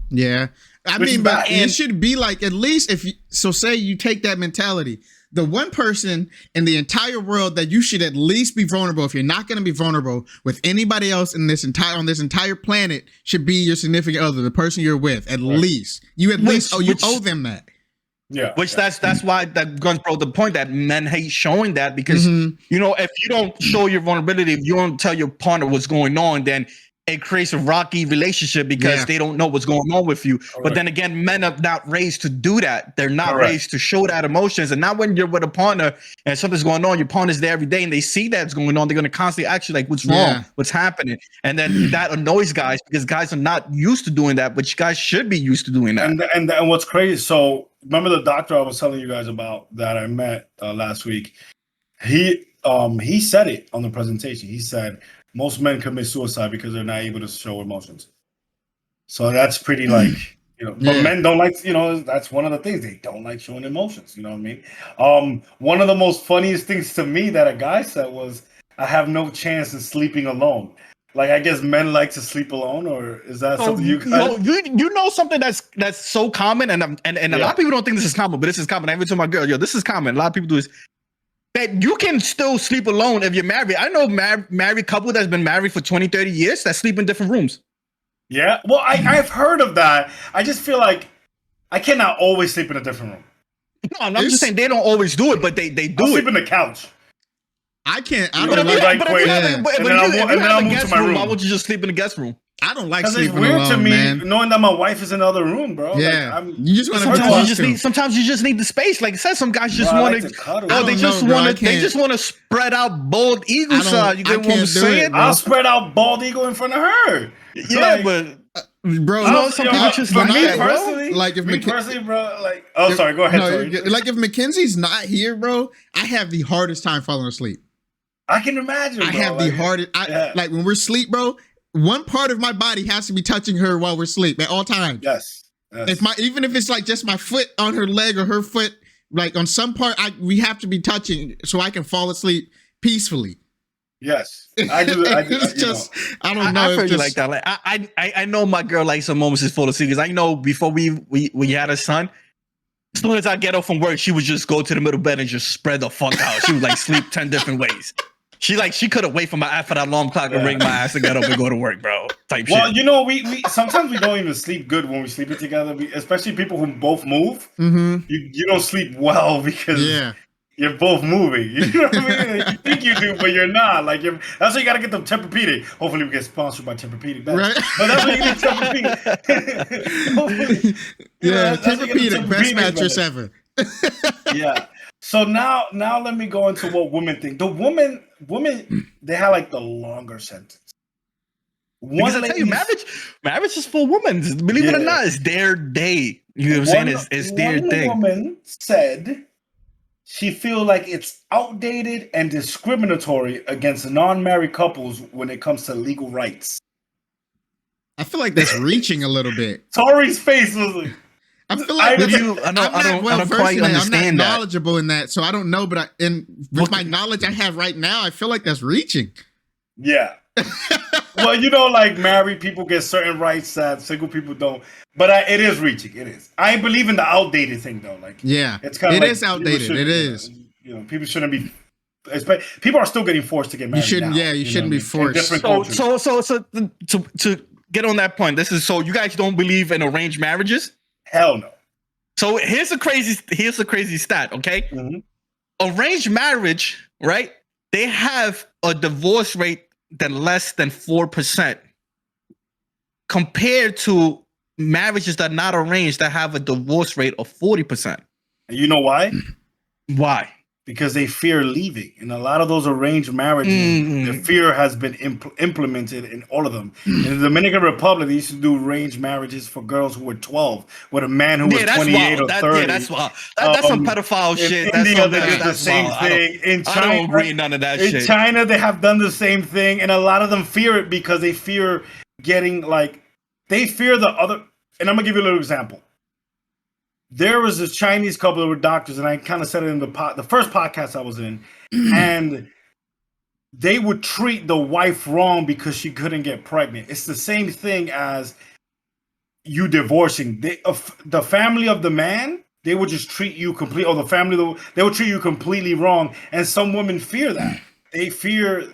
S2: Yeah. But it should be at least say you take that mentality, the one person in the entire world that you should at least be vulnerable, if you're not going to be vulnerable with anybody else on this entire planet, should be your significant other, the person you're with. At least you owe them that.
S4: Yeah.
S3: Which that's why that Gunz brought the point that men hate showing that because if you don't show your vulnerability, if you don't tell your partner what's going on, then it creates a rocky relationship because they don't know what's going on with you. Correct. But then again, men are not raised to do that. They're not raised to show that emotions. And now when you're with a partner and something's going on, your partner's there every day and they see that's going on, they're going to constantly ask you like, what's wrong? What's happening? And then that annoys guys because guys are not used to doing that, but guys should be used to doing that.
S4: And what's crazy, so remember the doctor I was telling you guys about that I met last week? He said it on the presentation. He said, most men commit suicide because they're not able to show emotions. So that's pretty but men don't like, that's one of the things. They don't like showing emotions. You know what I mean? One of the most funniest things to me that a guy said was, I have no chance in sleeping alone. Like, I guess men like to sleep alone, or is that something you guys...
S3: You know something that's so common, and a lot of people don't think this is common, but this is common. I even told my girl, this is common. A lot of people do this. That you can still sleep alone if you're married. I know married couple that's been married for 20, 30 years that sleep in different rooms.
S4: Yeah. Well, I've heard of that. I just feel like I cannot always sleep in a different room.
S3: No, I'm just saying they don't always do it, but they do
S4: I'll sleep in the couch.
S2: I can't. I
S3: don't
S2: like.
S3: But if you have a guest room, why would you just sleep in the guest room?
S2: I don't like sleeping alone,
S4: it's weird to me,
S2: man.
S4: Knowing that my wife is in another room, bro.
S2: Yeah,
S4: like,
S2: you just want
S3: to. Sometimes you just need the space. Like I said, some guys just want to. They just want to spread out bald eagle side. You get what I'm saying?
S4: I'll spread out bald eagle in front of her.
S3: Yeah, but.
S2: Bro,
S3: some people just like that,
S4: personally,
S3: bro.
S2: Like if
S4: personally, bro, like, sorry, go ahead.
S2: Like if Mackenzie's not here, bro, I have the hardest time falling asleep.
S4: I can imagine.
S2: I have the hardest. Like when we're asleep, bro. One part of my body has to be touching her while we're asleep at all times.
S4: Yes.
S2: Even if it's like just my foot on her leg or her foot, like on some part, we have to be touching so I can fall asleep peacefully.
S4: Yes, I do. I
S2: don't know.
S3: I feel you like that. Like I know my girl likes some moments is full of secrets. I know before we had a son, as soon as I get up from work, she would just go to the middle bed and just spread the fuck out. She would like sleep 10 different ways. She couldn't wait for that alarm clock to ring my ass to get up and go to work, bro.
S4: Well, we sometimes we don't even sleep good when we're sleeping together, especially people who both move.
S2: Mm-hmm.
S4: You don't sleep well because you're both moving. You know what I mean? You think you do, but you're not. Like that's why you gotta get them Tempur-Pedic. Hopefully, we get sponsored by Tempur-Pedic. Right? But that's why you need Tempur-Pedic.
S2: Tempur-Pedic, best mattress ever.
S4: Yeah. So now let me go into what women think. The women, they have like the longer sentence.
S3: Because I tell you, marriage is for women. Believe it or not, it's their day. You know what I'm saying? It's their thing.
S4: One woman said she feel like it's outdated and discriminatory against non-married couples when it comes to legal rights.
S2: I feel like that's reaching a little bit.
S4: Tori's face was like,
S2: I feel like
S3: I don't quite understand
S2: I'm not knowledgeable in that, so I don't know. But with my knowledge I have right now, I feel like that's reaching.
S4: Yeah. Well, like married people get certain rights that single people don't. But it is reaching. It is. I believe in the outdated thing though. Like
S2: it's kind of
S4: is
S2: outdated. It is.
S4: People shouldn't be. People are still getting forced to get married.
S2: You shouldn't be forced.
S3: So to get on that point, so you guys don't believe in arranged marriages?
S4: Hell no.
S3: So here's a crazy stat, okay?
S4: Mm-hmm.
S3: Arranged marriage, right? They have a divorce rate that less than 4% compared to marriages that are not arranged that have a divorce rate of 40%.
S4: And you know why?
S3: Why?
S4: Because they fear leaving. In a lot of those arranged marriages, the fear has been implemented in all of them. In the Dominican Republic, they used to do arranged marriages for girls who were 12 with a man who was 28 or 30.
S3: That's wild. That's some pedophile shit.
S4: In India, they did the same thing. In China,
S3: I don't agree none of that shit.
S4: In China, they have done the same thing. And a lot of them fear it because they fear getting they fear the other. And I'm going to give you a little example. There was this Chinese couple that were doctors, and I kind of said it in the first podcast I was in, and they would treat the wife wrong because she couldn't get pregnant. It's the same thing as you divorcing. The family of the man, they would just treat you completely, or the family, they would treat you completely wrong. And some women fear that. They fear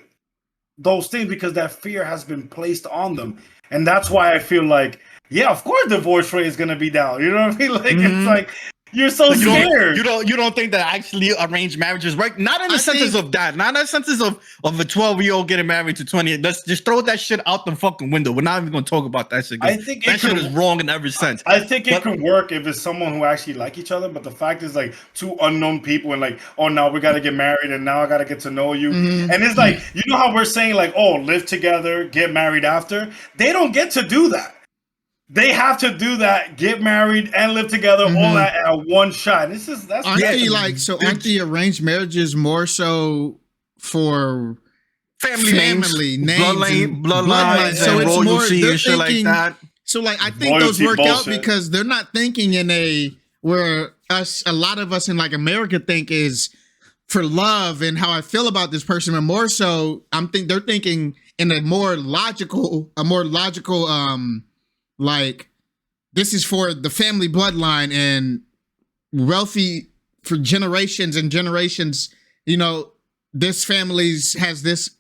S4: those things because that fear has been placed on them. And that's why I feel like, yeah, of course divorce rate is going to be down. You know what I mean? Like, it's like, You're so scared.
S3: You don't think that actually arranged marriages work? Not in the sense of that. Not in the sense of a 12-year-old getting married to 20. Let's just throw that shit out the fucking window. We're not even going to talk about that shit.
S4: I think
S3: that shit is wrong in every sense.
S4: I think it could work if it's someone who actually like each other. But the fact is, like, two unknown people and like, oh, now we got to get married and now I got to get to know you. Mm-hmm. And it's like, you know how we're saying like, oh, live together, get married after. They don't get to do that. They have to do that, get married and live together all at one shot. Aren't
S2: the arranged marriages more so for family names bloodlines,
S3: so it's royalty and shit like that?
S2: So like I think those work out because they're not thinking in a lot of us in like America think is for love and how I feel about this person, and more so they're thinking in a more logical like this is for the family bloodline and wealthy for generations and generations. You know, this family has this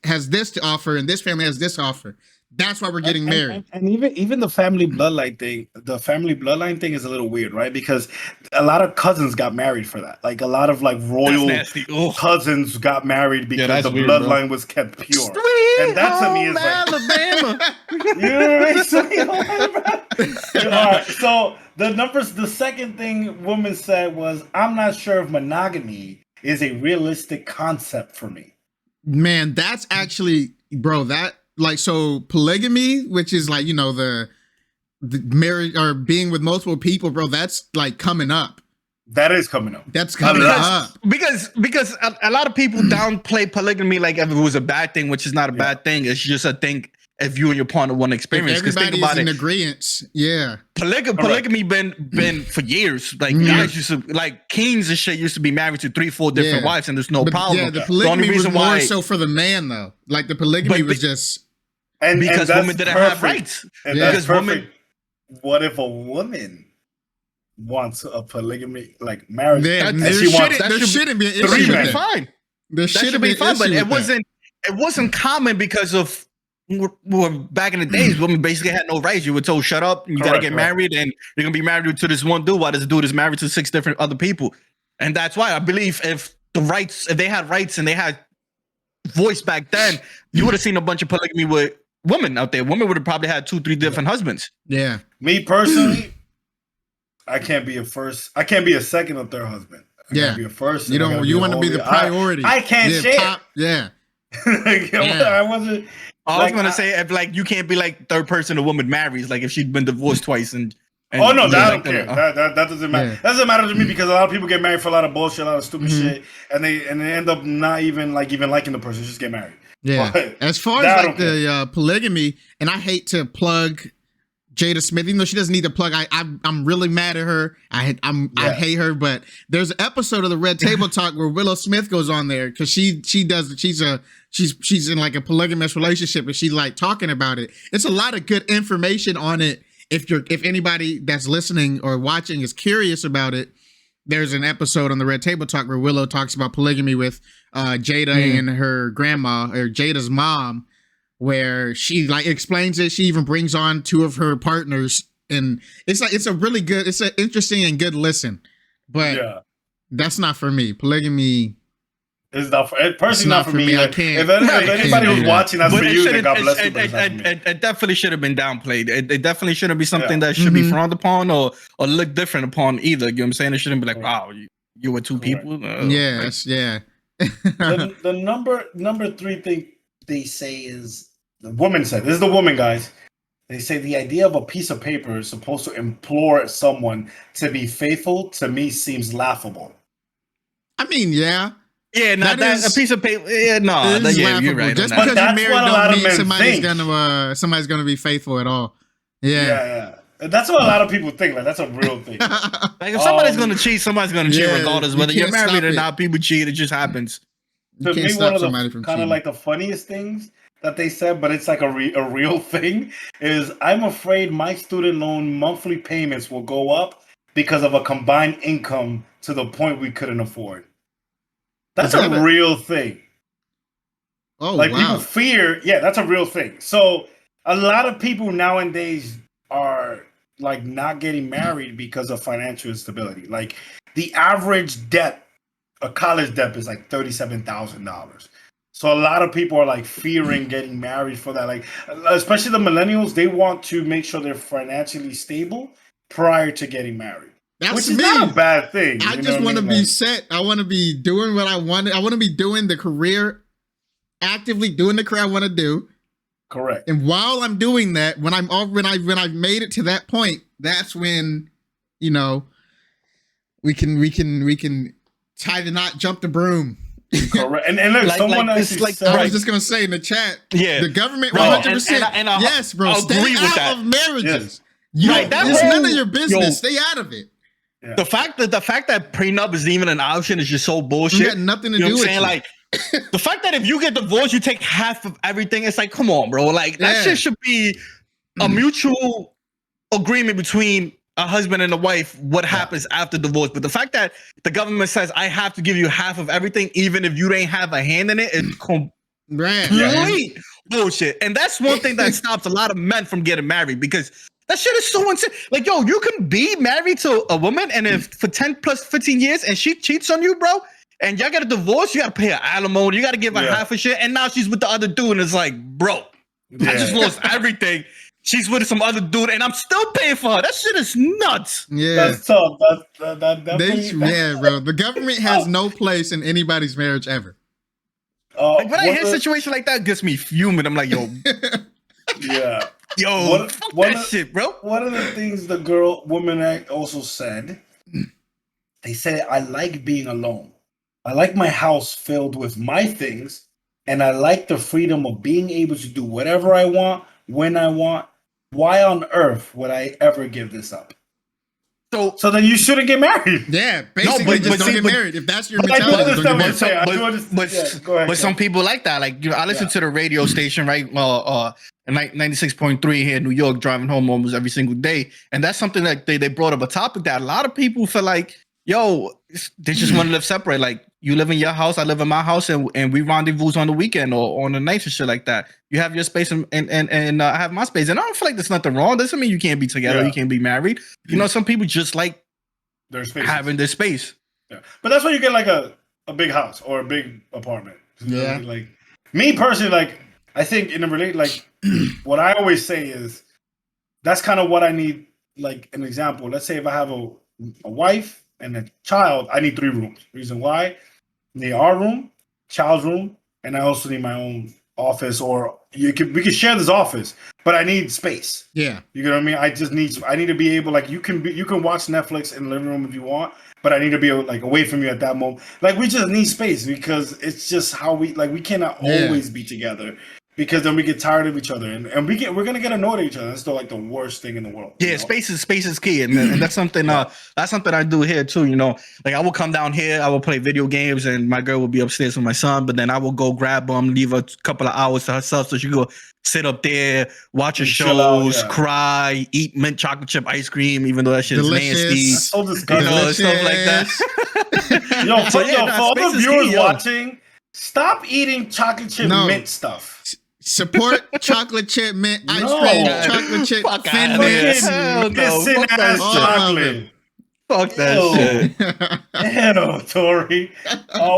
S2: to offer, and this family has this offer. That's why we're getting married.
S4: And even the family bloodline thing is a little weird, right? Because a lot of cousins got married for that. Like a lot of like royal cousins got married because the bloodline was kept pure. And that to me is
S3: Alabama.
S4: All right. So the second thing woman said was, I'm not sure if monogamy is a realistic concept for me.
S2: Man, that's actually, bro, like, so polygamy, which is like, you know, the marriage or being with multiple people, bro, that's like coming up.
S4: That is coming up.
S2: That's coming up.
S3: Because a lot of people downplay polygamy like if it was a bad thing, which is not a bad thing. It's just a thing if you and your partner want to experience.
S2: Because think about in agreement. Yeah.
S3: Polygamy been for years. Like guys used to, like kings and shit used to be married to 3-4 different wives, and there's no problem.
S2: Yeah, the polygamy was more so for the man though. Like the polygamy was just
S3: because women didn't have rights.
S4: And that's perfect. What if a woman wants a polygamy like marriage?
S2: There shouldn't be an issue.
S3: That should be fine.
S2: There should be fine,
S3: but it wasn't common because of back in the days, women basically had no rights. You were told, shut up, you gotta get married, and you're gonna be married to this one dude while this dude is married to 6 different other people. And that's why I believe if they had rights and they had voice back then, you would have seen a bunch of polygamy with women out there. Women would have probably had 2-3 different husbands.
S2: Yeah.
S4: Me personally, I can't be a second or third husband. I can't be a first.
S2: You want to be the priority.
S4: I can't share.
S3: I was gonna say if like you can't be like third person a woman marries, like if she'd been divorced twice and
S4: oh no, that I don't care. That doesn't matter. That doesn't matter to me because a lot of people get married for a lot of bullshit, a lot of stupid shit, and they end up not even liking the person, just get married.
S2: Yeah. But as far as like the polygamy, and I hate to plug Jada Smith, even though she doesn't need to plug. I'm really mad at her. I hate her. But there's an episode of the Red Table Talk where Willow Smith goes on there because she's in like a polygamous relationship and she's like talking about it. It's a lot of good information on it. If anybody that's listening or watching is curious about it, there's an episode on the Red Table Talk where Willow talks about polygamy with Jada and her grandma or Jada's mom, where she like explains it. She even brings on 2 of her partners, and it's an interesting and good listen. But that's not for me. Polygamy
S4: is not for me. I can't. If anybody who's watching, that's for you. Then God bless you.
S3: It definitely should have been downplayed. It definitely shouldn't be something that should be frowned upon or look different upon either. You know what I'm saying? It shouldn't be like, wow, you were 2 people.
S2: The
S4: number 3 thing they say is, the woman said, this is the woman, guys. They say the idea of a piece of paper is supposed to implore someone to be faithful, to me seems laughable.
S2: I mean, yeah.
S3: Yeah, no, that's a piece of paper. Yeah, no, you're right.
S2: Just because you're married don't mean somebody's gonna be faithful at all.
S4: Yeah. That's what a lot of people think. Like that's a real thing.
S3: Like if somebody's gonna cheat, somebody's gonna cheat regardless whether you're married or not. People cheat. It just happens.
S4: To me, one of the kind of like the funniest things that they said, but it's like a real thing, is I'm afraid my student loan monthly payments will go up because of a combined income to the point we couldn't afford. That's a real thing.
S2: Oh,
S4: like people fear. Yeah, that's a real thing. So a lot of people nowadays are like not getting married because of financial instability. Like the average debt, a college debt is like $37,000. So a lot of people are like fearing getting married for that. Like, especially the millennials, they want to make sure they're financially stable prior to getting married.
S2: That's
S4: which is
S2: me.
S4: not a bad thing.
S2: I just want to be set. I want to be doing what I want. I want to be doing the career, actively doing the career I want to do.
S4: Correct.
S2: And while I'm doing that, when I've made it to that point, that's when, you know, we can tie the knot, jump the broom.
S4: Correct. And look,
S3: Like-
S4: someone
S3: like,
S4: actually
S3: like-
S4: said,
S2: I was just gonna say in the chat,
S3: Yeah.
S2: the government
S3: Bro,
S2: 100%.
S3: and I
S2: yes, bro. Stay
S3: agree with
S2: out
S3: that.
S2: of marriages.
S4: Yes.
S3: Right, that
S2: It's
S3: whole-
S2: none of your business.
S3: Yo.
S2: Stay out of it.
S4: yeah.
S3: The fact that prenup is even an option is just so
S2: You
S3: bullshit.
S2: got nothing to
S3: You know
S2: do
S3: what
S2: with
S3: I'm saying? Like the fact that if you get divorced, you take half of everything. It's like, come on, bro. Like that
S2: Yeah.
S3: shit should be a mutual agreement between a husband and a wife. What happens after divorce? But the fact that the government says I have to give you half of everything, even if you didn't have a hand in it, is
S2: Right.
S3: complete bullshit. And that's one thing that stops a lot of men from getting married because that shit is so insane. Like, yo, you can be married to a woman, and if for 10 plus 15 years and she cheats on you, bro, and y'all get a divorce, you gotta pay her alimony, you gotta give her half a shit, and now she's with the other dude, and it's like, bro, I just lost everything. She's with some other dude, and I'm still paying for her. That shit is nuts.
S2: Yeah.
S4: That's tough. That definitely.
S2: Yeah, bro. The government has no place in anybody's marriage ever.
S3: Like when I hear a situation like that, it gets me fuming. I'm like, yo,
S4: yeah.
S3: yo, fuck that shit, bro.
S4: One of the things the woman also said, they said, I like being alone. I like my house filled with my things, and I like the freedom of being able to do whatever I want, when I want. Why on earth would I ever give this up? So then you shouldn't get married.
S2: Yeah, basically just don't get married. If that's your
S4: But I do
S2: mentality, don't get
S4: understand
S2: married.
S4: what you're saying. Go ahead.
S3: But some people like that. Like, you know, I listen to the radio station, right? 96.3 here in New York, driving home almost every single day. And that's something that they brought up a topic that a lot of people feel like, yo, they just want to live separate. Like, you live in your house, I live in my house, and we rendezvous on the weekend or on the nights and shit like that. You have your space and I have my space. And I don't feel like there's nothing wrong. Doesn't mean you can't be together, you can't be married. You know, some people just like having their space.
S4: Yeah. But that's why you get like a big house or a big apartment.
S2: Yeah.
S4: Like me personally, like I think in a like what I always say is that's kind of what I need. Like an example, let's say if I have a wife and a child, I need 3 rooms. Reason why? I need our room, child's room, and I also need my own office, or we can share this office, but I need space.
S2: Yeah.
S4: You know what I mean? I need to be able, like, you can watch Netflix in the living room if you want, but I need to be like away from you at that moment. Like, we just need space because it's just how we cannot always be together. Because then we get tired of each other, and we're gonna get annoyed at each other. That's still like the worst thing in the world.
S3: Yeah, space is key, and that's something I do here too. You know, like I will come down here, I will play video games, and my girl will be upstairs with my son. But then I will go grab them, leave a couple of hours to herself, so she go sit up there, watch her shows, cry, eat mint chocolate chip ice cream, even though that shit is nasty.
S4: That's so disgusting.
S3: You know, stuff like that.
S4: For all the viewers watching, stop eating chocolate chip mint stuff.
S2: Support chocolate chip mint ice cream, chocolate chip Fenders.
S3: Hell no.
S4: Fuck that chocolate.
S3: Fuck that shit.
S4: Ew, Tory.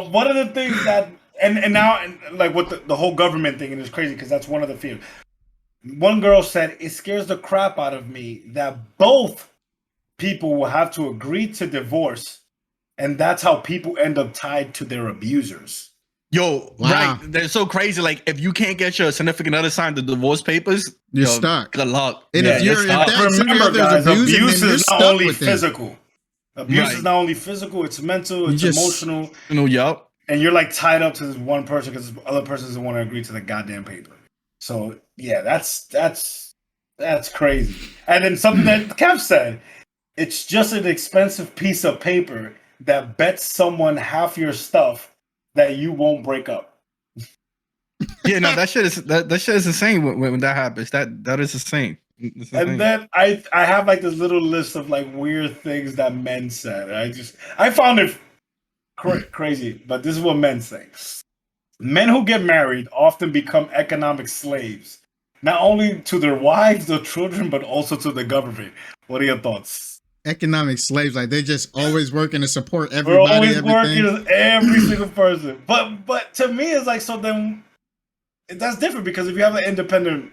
S4: One of the things that and now like with the whole government thing, and it's crazy because that's one of the fears. One girl said it scares the crap out of me that both people will have to agree to divorce, and that's how people end up tied to their abusers.
S3: Yo, right. They're so crazy. Like, if you can't get your significant other signed the divorce papers,
S2: you're stuck.
S3: Good luck.
S2: And if
S4: remember, guys, abuse is not only physical. Abuse is not only physical, it's mental, it's emotional.
S3: You know, yup.
S4: And you're like tied up to this one person because the other person doesn't want to agree to the goddamn paper. So yeah, that's crazy. And then something that Kev said, it's just an expensive piece of paper that bets someone half your stuff that you won't break up.
S3: Yeah, no, that shit is insane when that happens. That is insane.
S4: And then I have like this little list of like weird things that men said. I found it crazy, but this is what men say. Men who get married often become economic slaves not only to their wives, their children, but also to the government. What are your thoughts?
S2: Economic slaves, like they're just always working to support
S4: We're
S2: everybody.
S4: always
S2: Everything.
S4: working every single person. But to me, it's like, so then that's different, because if you have an independent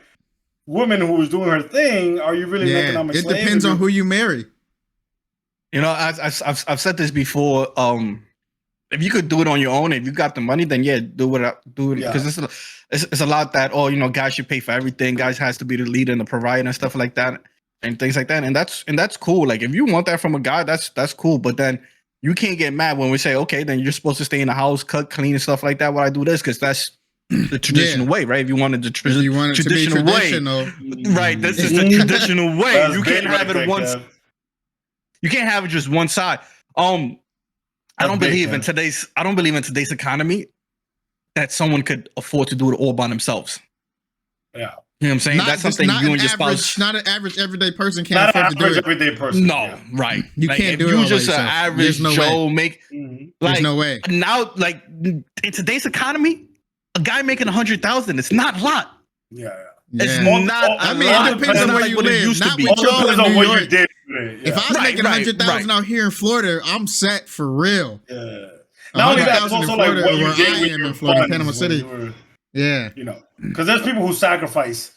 S4: woman who is doing her thing, are you really an economic slave?
S2: It depends on who you marry.
S3: You know, I've said this before. If you could do it on your own, if you got the money, then yeah, do it. Because it's a lot that, oh, you know, guys should pay for everything. Guys has to be the leader and the provider and stuff like that, and things like that. And that's cool. Like if you want that from a guy, that's cool. But then you can't get mad when we say, okay, then you're supposed to stay in the house, cook, clean, and stuff like that. While I do this, because that's the traditional way, right? If you wanted the traditional way, right? This is the traditional way. You can't have it once. You can't have it just one side. I don't believe in today's economy that someone could afford to do it all by themselves.
S4: Yeah.
S3: You know what I'm saying? That's something you and your spouse.
S2: Not an average everyday person can't afford to do it.
S4: Everyday person.
S3: No, right.
S2: You can't do it.
S3: You just an average Joe make.
S2: There's no way.
S3: Now, like in today's economy, a guy making 100,000, it's not a lot.
S4: Yeah.
S3: It's not.
S2: I mean, it depends on where you live. Not with y'all in New York. If I was making 100,000 out here in Florida, I'm set for real.
S4: Yeah. Not only that, it's also like what you did in Florida,
S2: Panama City. Yeah.
S4: You know, because there's people who sacrifice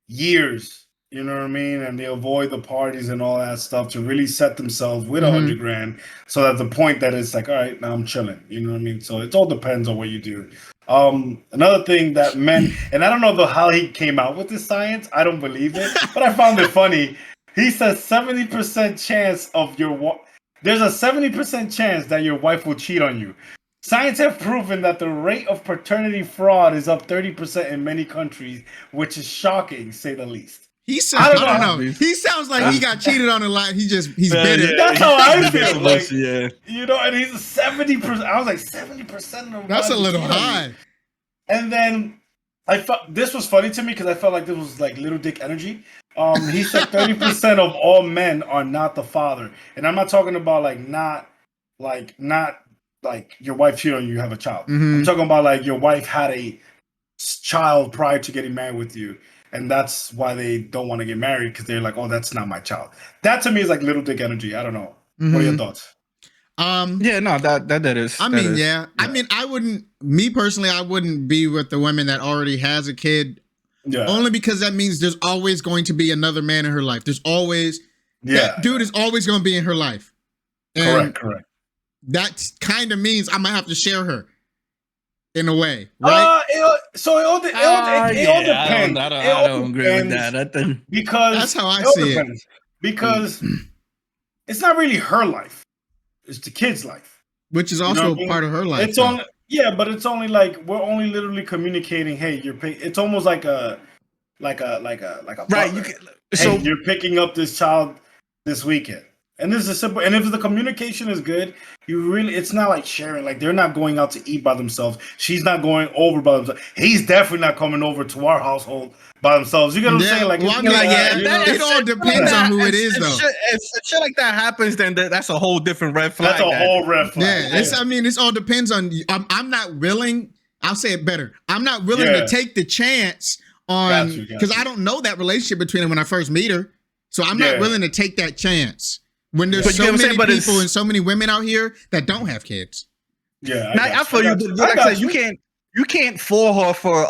S4: years, you know what I mean, and they avoid the parties and all that stuff to really set themselves with 100 grand, so that the point that it's like, all right, now I'm chilling. You know what I mean? So it all depends on what you do. Another thing that men, and I don't know how he came out with this science. I don't believe it, but I found it funny. He says 70% chance of there's a 70% chance that your wife will cheat on you. Science have proven that the rate of paternity fraud is up 30% in many countries, which is shocking, say the least.
S2: He said, I don't know. He sounds like he got cheated on a lot. He's bitter.
S4: That's how I feel. Like,
S3: yeah.
S4: You know, and he's 70%. I was like, 70% of
S2: that's a little high.
S4: And then I felt this was funny to me because I felt like this was like little dick energy. He said 30% of all men are not the father. And I'm not talking about not your wife cheated on you, you have a child. I'm talking about like your wife had a child prior to getting married with you. And that's why they don't want to get married, because they're like, oh, that's not my child. That to me is like little dick energy. I don't know. What are your thoughts?
S3: Yeah, no, that is.
S2: I mean, yeah. I mean, me personally, I wouldn't be with the woman that already has a kid. Yeah. Only because that means there's always going to be another man in her life. There's always, that dude is always going to be in her life. And
S4: correct.
S2: That kind of means I'm going to have to share her in a way, right?
S4: It all depends.
S3: I don't agree with that.
S4: Because
S2: that's how I see it.
S4: Because it's not really her life. It's the kid's life.
S2: Which is also part of her life.
S4: It's only, but it's only like, we're only literally communicating, hey, it's almost like a right. You're picking up this child this weekend. And this is simple. And if the communication is good, it's not like sharing. Like, they're not going out to eat by themselves. She's not going over by themselves. He's definitely not coming over to our household by themselves. You get what I'm saying? Like,
S2: it all depends on who it is, though.
S3: If shit like that happens, then that's a whole different red flag.
S4: That's a whole red flag.
S2: Yeah, it all depends on. I'm not willing. I'll say it better. I'm not willing to take the chance on, because I don't know that relationship between them when I first meet her. So I'm not willing to take that chance. When there's so many people and so many women out here that don't have kids.
S4: Yeah,
S3: I feel you. Like I said, you can't fool her for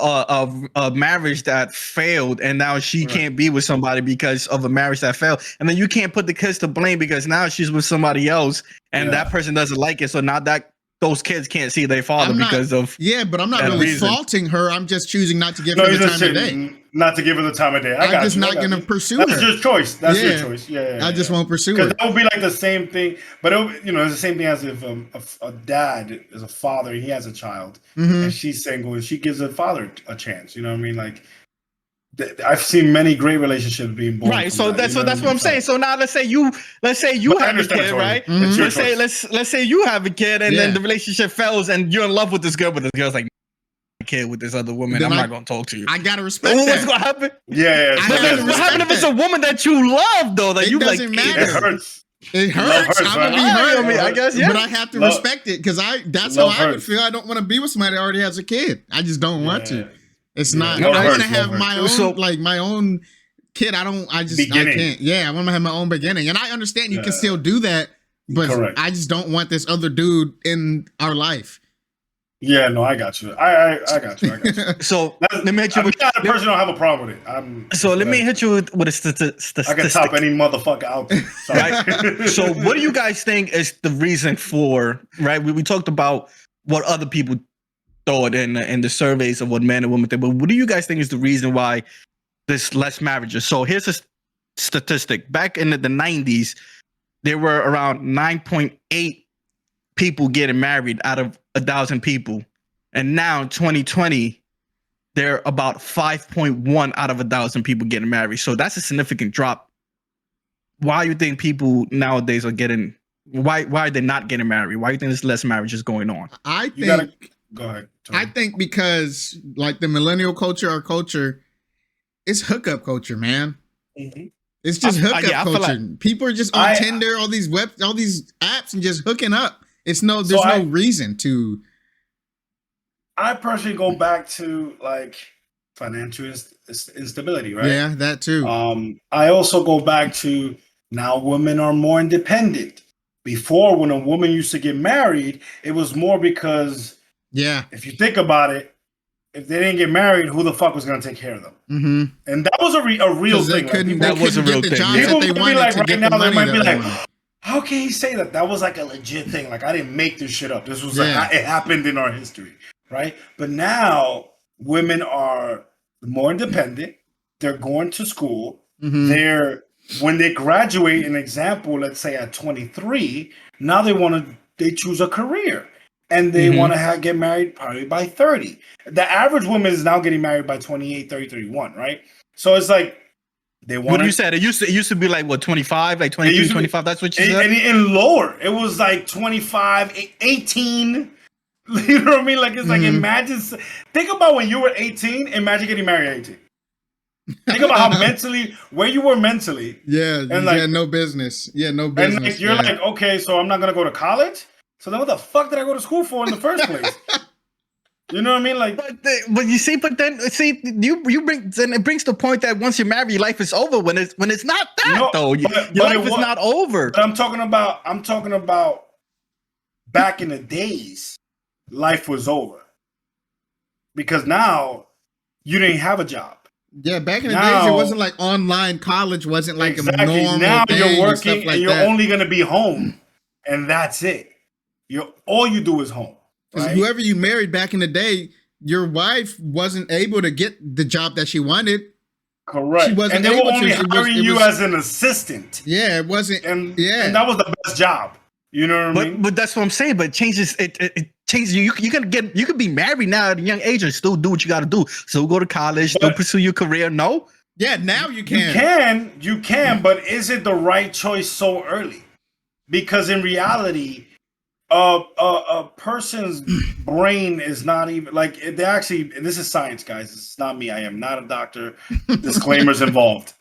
S3: a marriage that failed, and now she can't be with somebody because of a marriage that failed, and then you can't put the kids to blame because now she's with somebody else, and that person doesn't like it. So now that those kids can't see their father because of
S2: but I'm not really faulting her. I'm just choosing not to give her the time of day.
S4: Not to give her the time of day.
S2: I'm just not going to pursue her.
S4: That's your choice. That's your choice. Yeah.
S2: I just won't pursue her.
S4: That would be like the same thing. But it's the same thing as if a dad is a father and he has a child and she's single and she gives her father a chance. You know what I mean? Like, I've seen many great relationships being born.
S3: Right. So that's what I'm saying. So now let's say you have a kid, right? Let's say you have a kid and then the relationship fails and you're in love with this girl, but this girl's like, kid with this other woman, I'm not gonna talk to you.
S2: I gotta respect that.
S3: What's gonna happen?
S4: Yeah.
S3: What happens if it's a woman that you love though? That you like?
S2: It matter.
S4: It hurts.
S2: I'm gonna be hurt.
S3: I guess,
S2: but I have to respect it because that's how I would feel. I don't want to be with somebody that already has a kid. I just don't want to. It's not.
S4: No
S2: I want
S4: hurts,
S2: to have
S4: no
S2: my
S4: hurts.
S2: own, like my own kid. I can't. Yeah, I want to have my own beginning, and I understand you can still do that, but
S4: Correct.
S2: I just don't want this other dude in our life.
S4: Yeah, no, I got you. I got you.
S3: So let me hit you with.
S4: I personally don't have a problem with it.
S3: Let me hit you with a statistic.
S4: I can top any motherfucker out there.
S3: Right? So what do you guys think is the reason for, right? We talked about what other people thought in the surveys of what men and women think, but what do you guys think is the reason why there's less marriages? So here's a statistic. Back in the 90s, there were around 9.8 people getting married out of 1,000 people. And now in 2020, there are about 5.1 out of 1,000 people getting married. So that's a significant drop. Why do you think people nowadays are getting, why are they not getting married? Why do you think there's less marriages going on?
S2: I think,
S4: go ahead.
S2: I think because like the millennial culture, our culture, it's hookup culture, man. Mm-hmm. It's just hookup culture. Like people are just on Tinder, all these apps, and just hooking up. There's no reason to.
S4: I personally go back to like financial instability, right?
S2: Yeah, that too.
S4: I also go back to now women are more independent. Before, when a woman used to get married, it was more because if you think about it, if they didn't get married, who the fuck was going to take care of them?
S2: Mm-hmm.
S4: And that was a real thing.
S3: That was a real thing.
S4: People might be like, right now, they might be like, how can he say that? That was like a legit thing. Like, I didn't make this shit up. This was like, it happened in our history, right? But now, women are more independent. They're going to school. Mm-hmm. When they graduate, an example, let's say at 23, now they choose a career. And they want to get married probably by 30. The average woman is now getting married by 28, 30, 31, right? So it's like they want.
S3: What you said? It used to be like what, 25, like 22, 25. That's what you said.
S4: And lower, it was like 25, 18. You know what I mean? Like it's like imagine. Think about when you were 18. Imagine getting married at 18. Think about how where you were mentally.
S2: Yeah, and like no business. Yeah, no business.
S4: And like you're like, okay, so I'm not gonna go to college. So then what the fuck did I go to school for in the first place? You know what I mean? Like,
S3: but you see, you bring, then it brings the point that once you're married, your life is over. When it's not that though. Your life is not over.
S4: But I'm talking about back in the days, life was over. Because now you didn't have a job.
S2: Yeah, back in the days, it wasn't like online college wasn't like a normal
S4: now
S2: thing.
S4: You're working and you're only gonna be home, and that's it. All you do is home. Right?
S2: Whoever you married back in the day, your wife wasn't able to get the job that she wanted.
S4: Correct.
S2: She wasn't
S4: and they
S2: able
S4: were only
S2: to.
S4: hiring you as an assistant.
S2: Yeah, it wasn't.
S4: And that was the best job. You know what I mean?
S3: But that's what I'm saying. But it changes. It changes. You can be married now at a young age and still do what you got to do. So go to college, still pursue your career. No.
S2: Yeah, now you can.
S4: You can. But is it the right choice so early? Because in reality, a person's brain is not even like they actually. This is science, guys. This is not me. I am not a doctor. Disclaimers involved.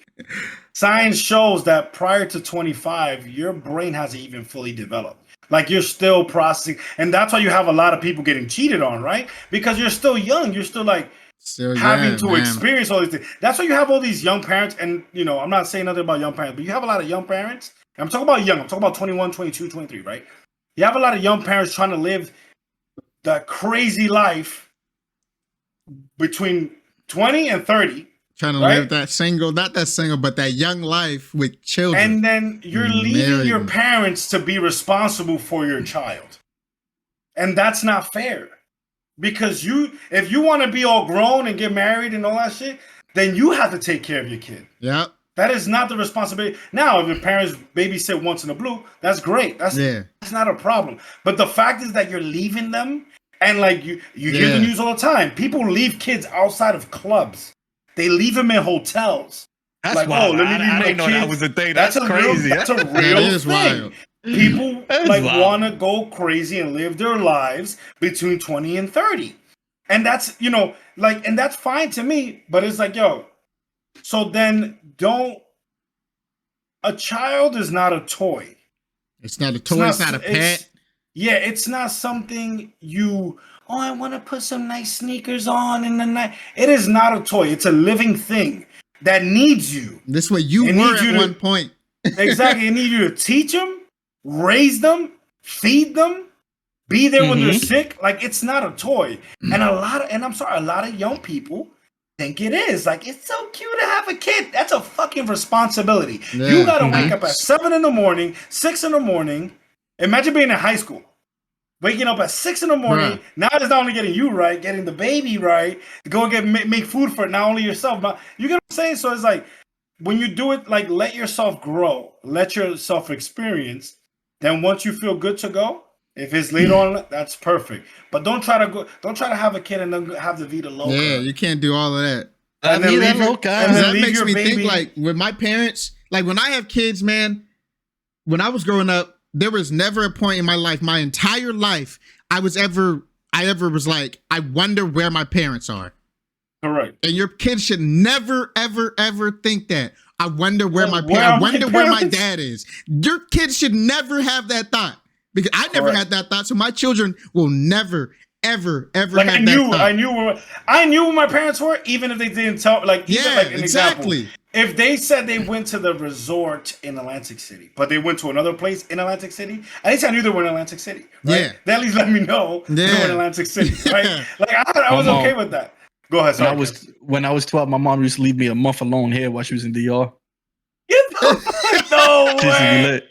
S4: Science shows that prior to 25, your brain hasn't even fully developed. Like you're still processing, and that's why you have a lot of people getting cheated on, right? Because you're still young. You're still like having to experience all these things. That's why you have all these young parents, and you know, I'm not saying nothing about young parents, but you have a lot of young parents. And I'm talking about young. I'm talking about 21, 22, 23, right? You have a lot of young parents trying to live that crazy life between 20 and 30.
S2: Trying to live that single, not that single, but that young life with children.
S4: And then you're leaving your parents to be responsible for your child. And that's not fair. Because if you want to be all grown and get married and all that shit, then you have to take care of your kid.
S2: Yep.
S4: That is not the responsibility. Now, if your parents babysit once in a blue, that's great. That's not a problem. But the fact is that you're leaving them, and like you hear the news all the time. People leave kids outside of clubs. They leave them in hotels.
S3: That's like, wild. Let me leave my kids. Know that was a thing. That's crazy.
S4: That's a real thing. Wild. People want to go crazy and live their lives between 20 and 30. And that's, and that's fine to me. But it's like, so then a child is not a toy.
S2: It's not a toy. It's not a pet.
S4: It's not something you oh, I want to put some nice sneakers on in the night. It is not a toy. It's a living thing that needs you.
S2: This way you were at one point.
S4: Exactly. It needs you to teach them, raise them, feed them, be there when they're sick. Like, it's not a toy. And a lot of young people think it is. Like, it's so cute to have a kid. That's a fucking responsibility. Yeah. You gotta wake up at 7 in the morning, 6 in the morning. Imagine being in high school. Waking up at 6 in the morning. Now it's not only getting you right, getting the baby right, to go and make food for it, not only yourself. But you get what I'm saying? So it's like, when you do it, like, let yourself grow, let yourself experience. Then once you feel good to go, if it's later on, that's perfect. But don't try to have a kid and then have the vida loca.
S2: Yeah, you can't do all of that.
S4: And then
S2: that makes me think, like, with my parents, like, when I have kids, man, when I was growing up, there was never a point in my life, my entire life, I ever was like, I wonder where my parents are.
S4: Correct.
S2: And your kids should never, ever, ever think that. I wonder where my parents, I wonder where my dad is. Your kids should never have that thought. Because I never had that thought, so my children will never, ever, ever have that thought.
S4: I knew where my parents were, even if they didn't tell. Like,
S2: exactly.
S4: Example, if they said they went to the resort in Atlantic City, but they went to another place in Atlantic City, at least I knew they were in Atlantic City. Right? Yeah, they at least let me know they were in Atlantic City. Right? Like, I was okay with that. Go ahead. Sorry,
S3: when I was 12, my mom used to leave me a month alone here while she was in DR.
S4: No way.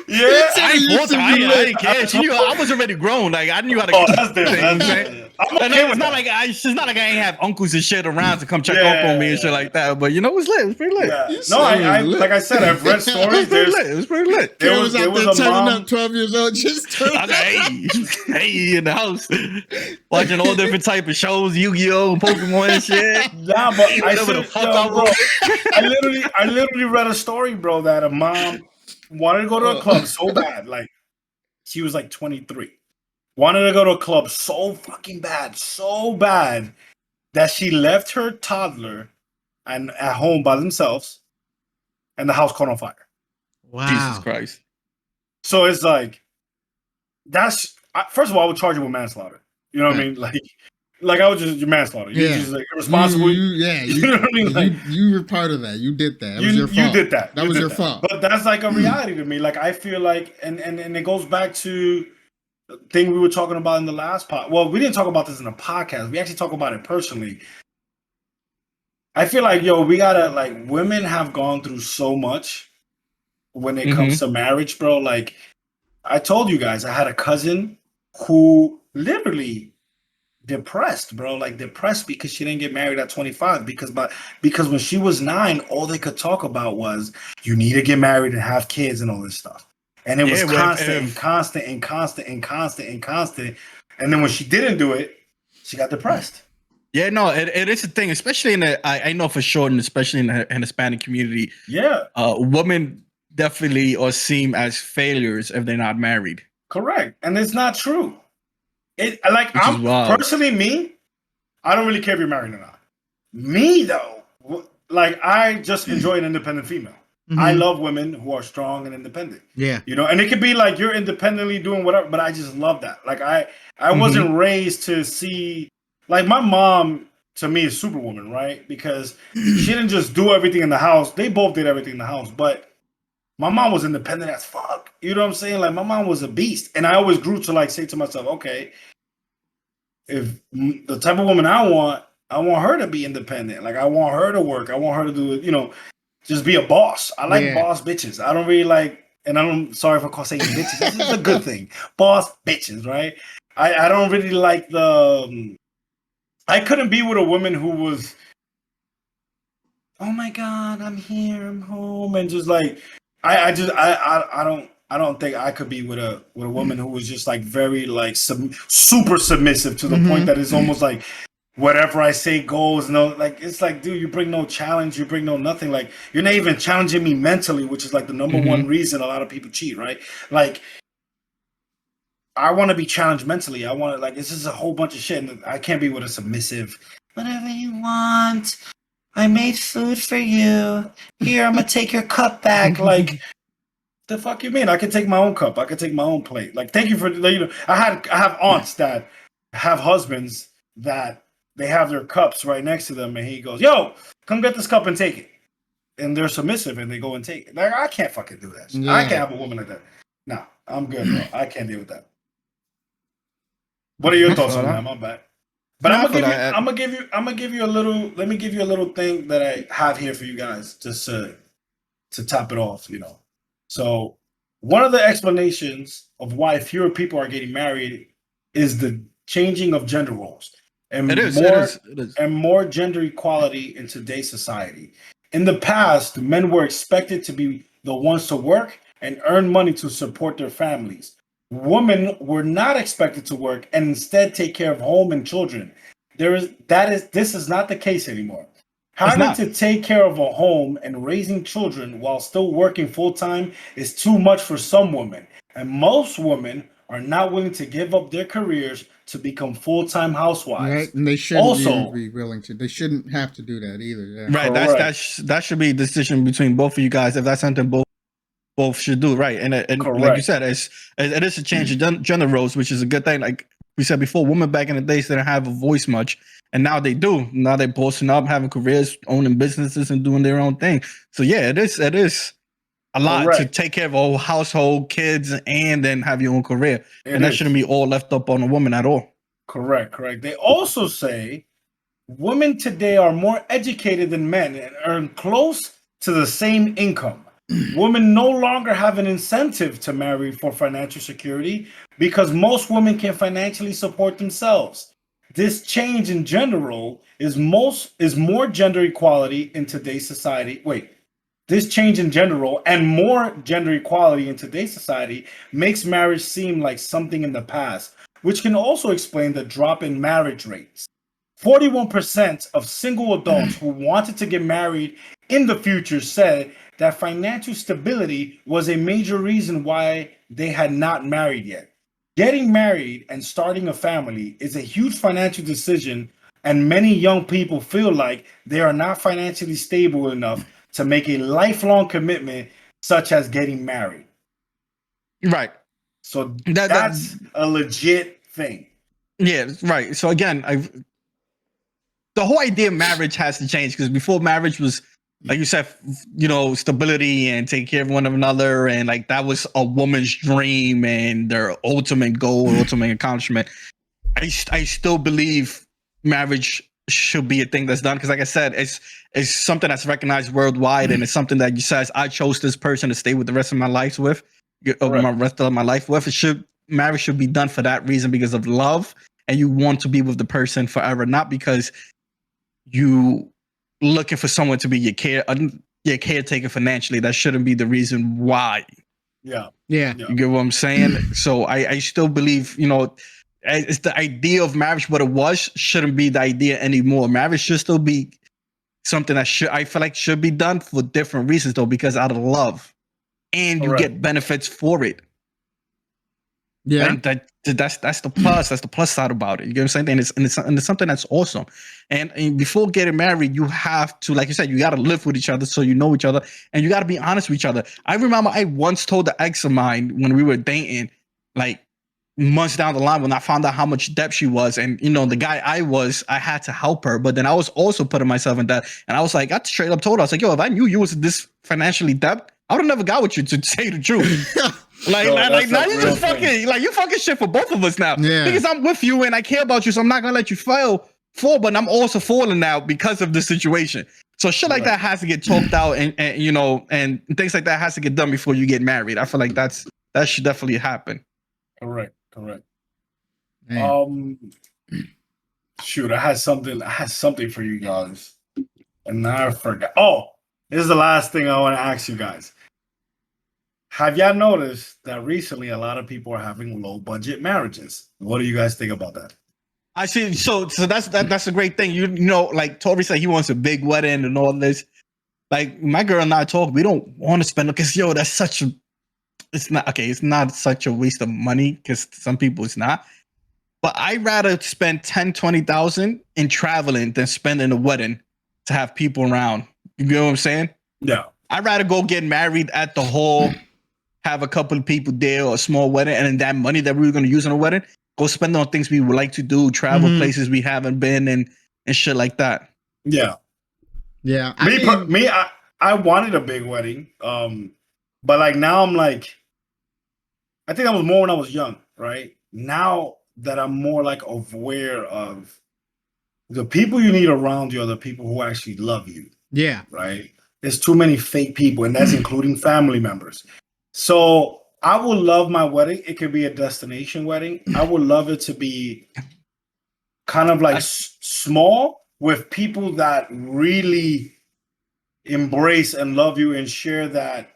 S3: Yeah, I didn't care. She knew I was already grown. Like, I knew how to.
S4: Oh, that's different.
S3: It's not like I ain't have uncles and shit around to come check up on me and shit like that. But you know, it was lit. It was pretty lit.
S4: Yeah. No, I like I said, I've read stories.
S3: It was pretty lit.
S2: There was out there turning up 12 years old, just
S3: hey, in the house, watching all different type of shows, Yu-Gi-Oh, and Pokemon and shit.
S4: Nah, but I literally read a story, bro, that a mom wanted to go to a club so bad, like she was like 23. Wanted to go to a club so fucking bad, so bad that she left her toddler and at home by themselves, and the house caught on fire.
S2: Wow.
S3: Jesus Christ.
S4: So it's like, first of all, I would charge you with manslaughter. You know what I mean? Like I was just manslaughter. You're just like irresponsible.
S2: You know what I mean? Like, you were part of that. You did that. It was your fault.
S4: You did that.
S2: That was your fault.
S4: But that's like a reality to me. Like, I feel like, and it goes back to the thing we were talking about in the last pod. Well, we didn't talk about this in a podcast. We actually talk about it personally. I feel like, we gotta, like, women have gone through so much when it comes to marriage, bro. Like, I told you guys, I had a cousin who literally depressed, bro. Like, depressed because she didn't get married at 25. Because when she was 9, all they could talk about was, you need to get married and have kids and all this stuff. And it was constant. And then when she didn't do it, she got depressed.
S3: Yeah, no, it is a thing, especially I know for sure, and especially in the Hispanic community. Yeah. Women definitely are seen as failures if they're not married.
S4: Correct. And it's not true. Personally, me, I don't really care if you're married or not. Me, though, like, I just enjoy an independent female. Mm-hmm. I love women who are strong and independent. Yeah. And it could be like you're independently doing whatever, but I just love that. Like, I wasn't raised to see, like, my mom to me is Superwoman, right? Because she didn't just do everything in the house. They both did everything in the house, but my mom was independent as fuck. You know what I'm saying? Like, my mom was a beast. And I always grew to, like, say to myself, okay, if the type of woman I want her to be independent. Like, I want her to work. I want her to do, just be a boss. I like boss bitches. I don't really like, and sorry for saying bitches. This is a good thing. Boss bitches, right? I don't really like I couldn't be with a woman who was, oh my God, I'm here, I'm home. And just like, I don't think I could be with a woman who was just like very like super submissive to the point that it's almost like, whatever I say goes. No, like, it's like, dude, you bring no challenge, you bring no nothing. Like, you're not even challenging me mentally, which is like the number one reason a lot of people cheat, right? Like, I want to be challenged mentally. I want to, like, this is a whole bunch of shit, and I can't be with a submissive, whatever you want. I made food for you. Here, I'm gonna take your cup back. Like, the fuck you mean? I can take my own cup. I can take my own plate. Like, thank you for, I have aunts that have husbands that they have their cups right next to them, and he goes, "Yo, come get this cup and take it." And they're submissive, and they go and take it. Like, I can't fucking do that. Yeah. I can't have a woman like that. No, I'm good, bro. I can't deal with that. What are your thoughts on that? My bad. But I'm gonna give you a little. Let me give you a little thing that I have here for you guys, just to top it off. So one of the explanations of why fewer people are getting married is the changing of gender roles and more gender equality in today's society. In the past, men were expected to be the ones to work and earn money to support their families. Women were not expected to work and instead take care of home and children. This is not the case anymore. Having to take care of a home and raising children while still working full-time is too much for some women. And most women are not willing to give up their careers to become full-time housewives.
S2: Right, and they shouldn't be willing to. They shouldn't have to do that either. Yeah.
S3: Right, that should be a decision between both of you guys. If that's something both should do, right? And like you said, it is a change of gender roles, which is a good thing. Like we said before, women back in the days didn't have a voice much, and now they do. Now they're bossing up, having careers, owning businesses, and doing their own thing. So yeah, it is a lot to take care of a whole household, kids, and then have your own career. That shouldn't be all left up on a woman at all.
S4: Correct. They also say women today are more educated than men and earn close to the same income. Women no longer have an incentive to marry for financial security because most women can financially support themselves. This change in gender role is more gender equality in today's society. This change in gender role and more gender equality in today's society makes marriage seem like something in the past, which can also explain the drop in marriage rates. 41% of single adults who wanted to get married in the future said that financial stability was a major reason why they had not married yet. Getting married and starting a family is a huge financial decision, and many young people feel like they are not financially stable enough to make a lifelong commitment, such as getting married.
S3: Right.
S4: So that's a legit thing.
S3: Yeah, right. So again, the whole idea of marriage has to change, because before, marriage was, like you said, stability and taking care of one another, and like that was a woman's dream and their ultimate goal, ultimate accomplishment. I still believe marriage should be a thing that's done, because like I said, it's something that's recognized worldwide, and it's something that you says, I chose this person to stay with the rest of my life with, marriage should be done for that reason, because of love, and you want to be with the person forever, not because you looking for someone to be your caretaker financially. That shouldn't be the reason why.
S4: Yeah.
S3: You get what I'm saying? So I still believe, it's the idea of marriage, what it was, shouldn't be the idea anymore. Marriage should still be something that I feel like should be done for different reasons, though, because out of love, and you get benefits for it.
S2: Yeah,
S3: and that's the plus. That's the plus side about it. You get what I'm saying? And it's something that's awesome. And before getting married, you have to, like you said, you got to live with each other so you know each other, and you got to be honest with each other. I remember I once told the ex of mine when we were dating, like months down the line, when I found out how much debt she was, and the guy I had to help her, but then I was also putting myself in debt, and I was like, I straight up told her, I was like, yo, if I knew you was this financially debt, I would have never got with you, to say the truth. Now you just you fucking shit for both of us now.
S2: Yeah.
S3: Because I'm with you and I care about you, so I'm not gonna let you fall, but I'm also falling now because of the situation. So shit like that has to get talked out, and things like that has to get done before you get married. I feel like that should definitely happen.
S4: Correct. Shoot, I had something for you guys, and now I forgot. Oh, this is the last thing I want to ask you guys. Have y'all noticed that recently a lot of people are having low budget marriages? What do you guys think about that?
S3: I see. So that's a great thing. Like Toeray said, he wants a big wedding and all this. Like my girl and I talk, we don't want to spend, because it's not such a waste of money, because some people it's not. But I'd rather spend 10, 20,000 in traveling than spending a wedding to have people around. You get what I'm saying?
S4: Yeah.
S3: I'd rather go get married at the hall, have a couple of people there, or a small wedding, and then that money that we were going to use on a wedding, go spend on things we would like to do, travel places we haven't been, and shit like that.
S4: Yeah.
S2: Yeah.
S4: I wanted a big wedding. But like now I'm like, I think that was more when I was young, right? Now that I'm more like aware of the people you need around you are the people who actually love you.
S2: Yeah.
S4: Right. There's too many fake people, and that's including family members. So I would love my wedding. It could be a destination wedding. I would love it to be kind of like small with people that really embrace and love you and share that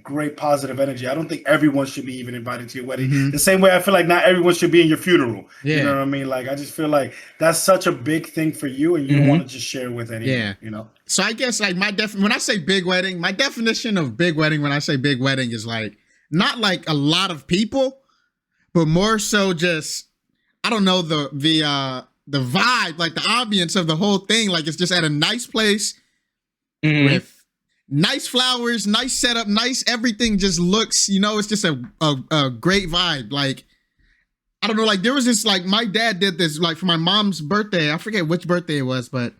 S4: great positive energy. I don't think everyone should be even invited to your wedding. The same way I feel like not everyone should be in your funeral. Yeah. You know what I mean? Like, I just feel like that's such a big thing for you, and you don't want to just share with anyone. Yeah. You know?
S2: So I guess like when I say big wedding, my definition of big wedding, when I say big wedding, is like not like a lot of people, but more so just, I don't know, the vibe, like the ambience of the whole thing. Like, it's just at a nice place with nice flowers, nice setup, nice everything. Just looks, it's just a great vibe. Like, I don't know, like there was this, like my dad did this, like for my mom's birthday. I forget which birthday it was, but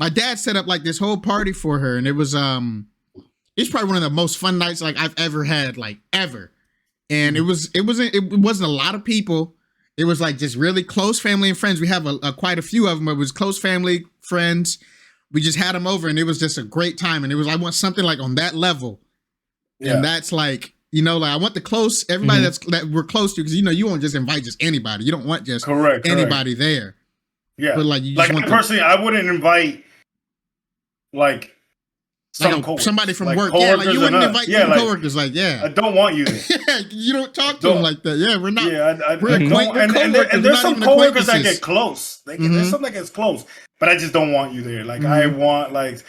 S2: my dad set up like this whole party for her, and it was it's probably one of the most fun nights like I've ever had, like ever. And it wasn't a lot of people. It was like just really close family and friends. We have quite a few of them. It was close family, friends. We just had them over, and it was just a great time. And it was, I want something like on that level. Yeah. And that's like, like I want the close, everybody that we're close to, because you won't just invite just anybody. You don't want just anybody there.
S4: Yeah.
S2: But like, you just want
S4: personally, I wouldn't invite like
S2: somebody from work. Yeah, like you wouldn't invite your coworkers. Like,
S4: I don't want you there.
S2: You don't talk to them like that. Yeah, we're not.
S4: Yeah,
S2: we're
S4: and there's some coworkers that get close. There's something that gets close, but I just don't want you there. Like, I want like,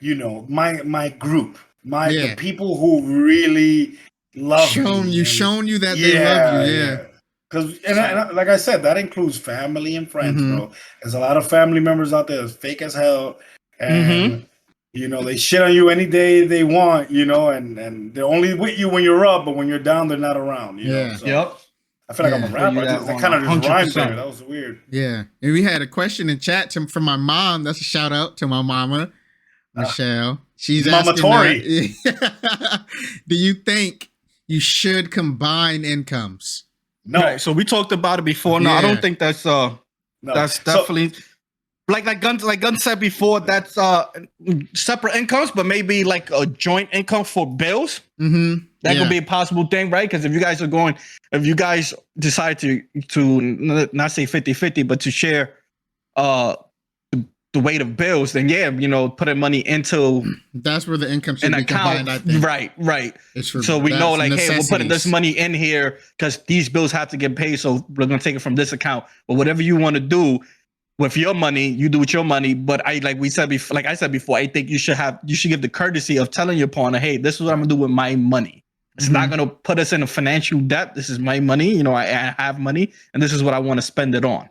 S4: my group, the people who really love me.
S2: Shown you that they love you. Yeah.
S4: Because like I said, that includes family and friends, bro. There's a lot of family members out there that's fake as hell, and they shit on you any day they want, and they're only with you when you're up, but when you're down, they're not around. So
S3: yep.
S4: I feel like I'm a rapper. That kind of just rhymed there. That was weird.
S2: Yeah. And we had a question in chat from my mom. That's a shout out to my mama, Michelle. She's
S4: Mama
S2: asking
S4: Toeray.
S2: Do you think you should combine incomes?
S3: No. Right, so we talked about it before. No, I don't think that's that's definitely like Gunz said before, that's separate incomes, but maybe like a joint income for bills. That could be a possible thing, right? Because if you guys decide to not say 50-50, but to share the weight of bills, then putting money into
S2: that's where the income should be combined, I think.
S3: Right. So we know, like, hey, we're putting this money in here because these bills have to get paid, so we're gonna take it from this account. But whatever you want to do with your money, you do with your money. But I said before, I think you should give the courtesy of telling your partner, hey, this is what I'm gonna do with my money. It's not gonna put us in a financial debt. This is my money. I have money, and this is what I want to spend it on.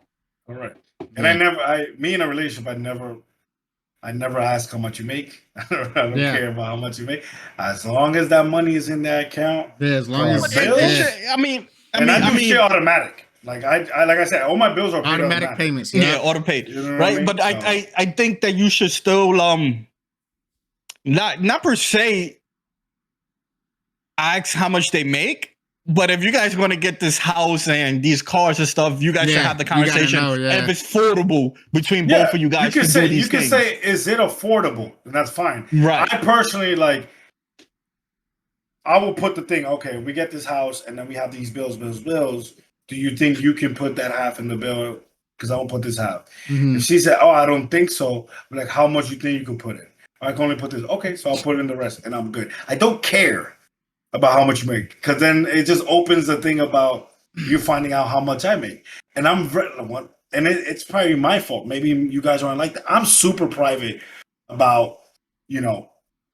S4: All right. And me in a relationship, I never ask how much you make. I don't care about how much you make. As long as that money is in that account.
S2: Yeah, as long as
S4: bills. I do shit automatic. Like I said, all my bills are paid
S2: automatic payments.
S3: Yeah, auto paid. Right. I mean? But I think that you should still not per se ask how much they make. But if you guys are going to get this house and these cars and stuff, you guys should have the conversation. And if it's affordable between both of you guys,
S4: you can say, is it affordable? And that's fine.
S3: Right.
S4: I personally, I will put the thing, okay, we get this house and then we have these bills. Do you think you can put that half in the bill? Because I won't put this half. If she said, oh, I don't think so, I'm like, how much you think you can put in? I can only put this. Okay, so I'll put in the rest and I'm good. I don't care about how much you make, because then it just opens the thing about you finding out how much I make. And it's probably my fault. Maybe you guys aren't like that. I'm super private about,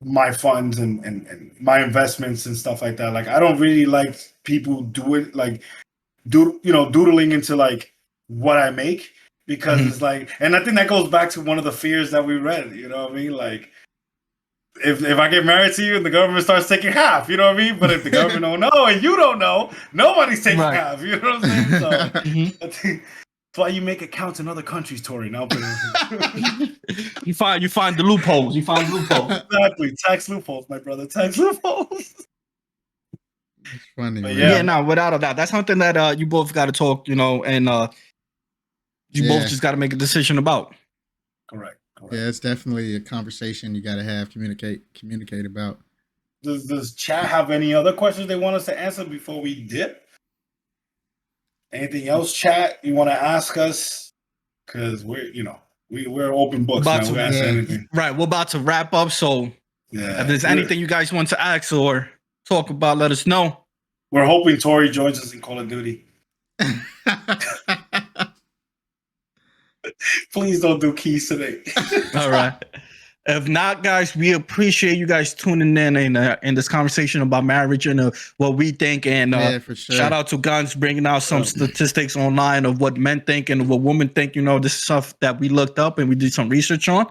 S4: my funds and my investments and stuff like that. Like, I don't really like people doodling into like what I make, because it's like, and I think that goes back to one of the fears that we read, you know what I mean? Like, if I get married to you and the government starts taking half, you know what I mean? But if the government don't know and you don't know, nobody's taking half. You know what I'm saying? So I think that's why you make accounts in other countries, Tory. Now,
S3: you find the loopholes. You find loopholes.
S4: Exactly, tax loopholes, my brother. Tax loopholes.
S2: It's funny, man.
S3: Yeah, no, without a doubt, that's something that you both got to talk, and you both just got to make a decision about.
S4: Correct.
S2: Yeah, it's definitely a conversation you got to have, communicate about.
S4: Does chat have any other questions they want us to answer before we dip? Anything else, chat, you want to ask us? Because we're open books now. We'll answer anything.
S3: Right, we're about to wrap up. So if there's anything you guys want to ask or talk about, let us know.
S4: We're hoping Tory joins us in Call of Duty. Please don't do keys today.
S3: All right. If not, guys, we appreciate you guys tuning in this conversation about marriage and what we think. And
S2: for sure.
S3: Shout out to Gunz bringing out some statistics online of what men think and what women think. This is stuff that we looked up and we did some research on.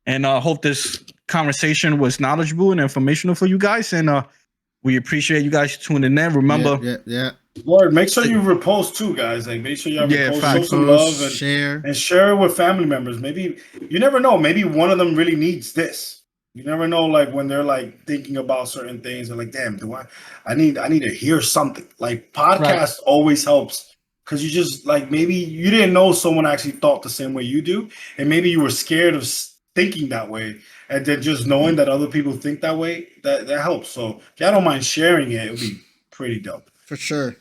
S3: And I hope this conversation was knowledgeable and informational for you guys. And we appreciate you guys tuning in. Remember,
S4: Lord, make sure you repost too, guys. Like, make sure you repost, show some love, and share it with family members. Maybe you never know. Maybe one of them really needs this. You never know. Like when they're like thinking about certain things, they're like, "Damn, I need to hear something." Like podcast always helps because you just like maybe you didn't know someone actually thought the same way you do, and maybe you were scared of thinking that way, and then just knowing that other people think that way that helps. So if y'all don't mind sharing it, it'll be pretty dope
S2: for sure.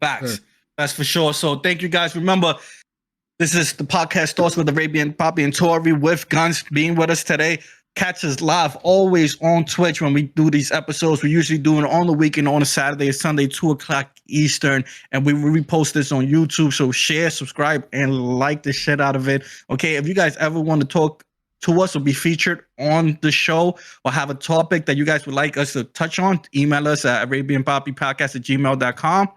S3: Facts. Sure. That's for sure. So thank you guys. Remember, this is the podcast Thoughts with TheArabianPapi and Toeray with Gunz being with us today. Catch us live always on Twitch when we do these episodes. We usually do it on the weekend, on a Saturday or Sunday, 2:00 Eastern. And we repost this on YouTube. So share, subscribe, and like the shit out of it. Okay, if you guys ever want to talk to us or be featured on the show or have a topic that you guys would like us to touch on, email us at arabianpappipodcast@gmail.com.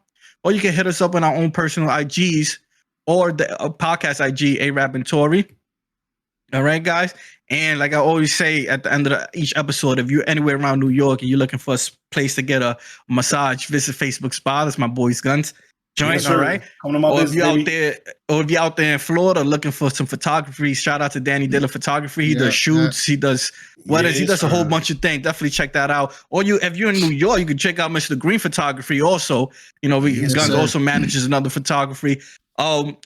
S3: Or you can hit us up on our own personal IGs or the podcast IG, Arab and Tory. All right, guys. And like I always say at the end of each episode, if you're anywhere around New York and you're looking for a place to get a massage, visit Facebook Spa. That's my boys Gunz. Join, all right?
S4: Come to my
S3: or if you're out there in Florida looking for some photography, shout out to Danny Dilla Photography. He does shoots, he does weddings, he does a whole bunch of things. Definitely check that out. Or if you're in New York, you can check out Mr. Green Photography also. Gunz also manages another photography.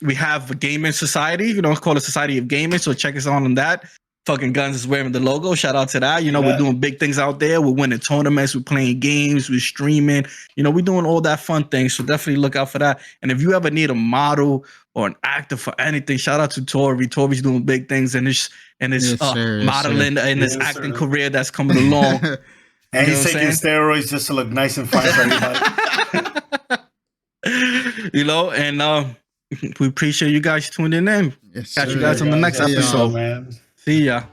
S3: We have a gaming society, it's called a Society of Gaming. So check us on that. Fucking Gunz is wearing the logo. Shout out to that. We're doing big things out there. We're winning tournaments. We're playing games. We're streaming. We're doing all that fun things. So definitely look out for that. And if you ever need a model or an actor for anything, shout out to Tory. Tory's doing big things in his modeling and his acting career that's coming along.
S4: And he's taking steroids just to look nice and fine for everybody.
S3: And we appreciate you guys tuning in. Catch you guys on the next episode.
S4: Man.
S3: See ya.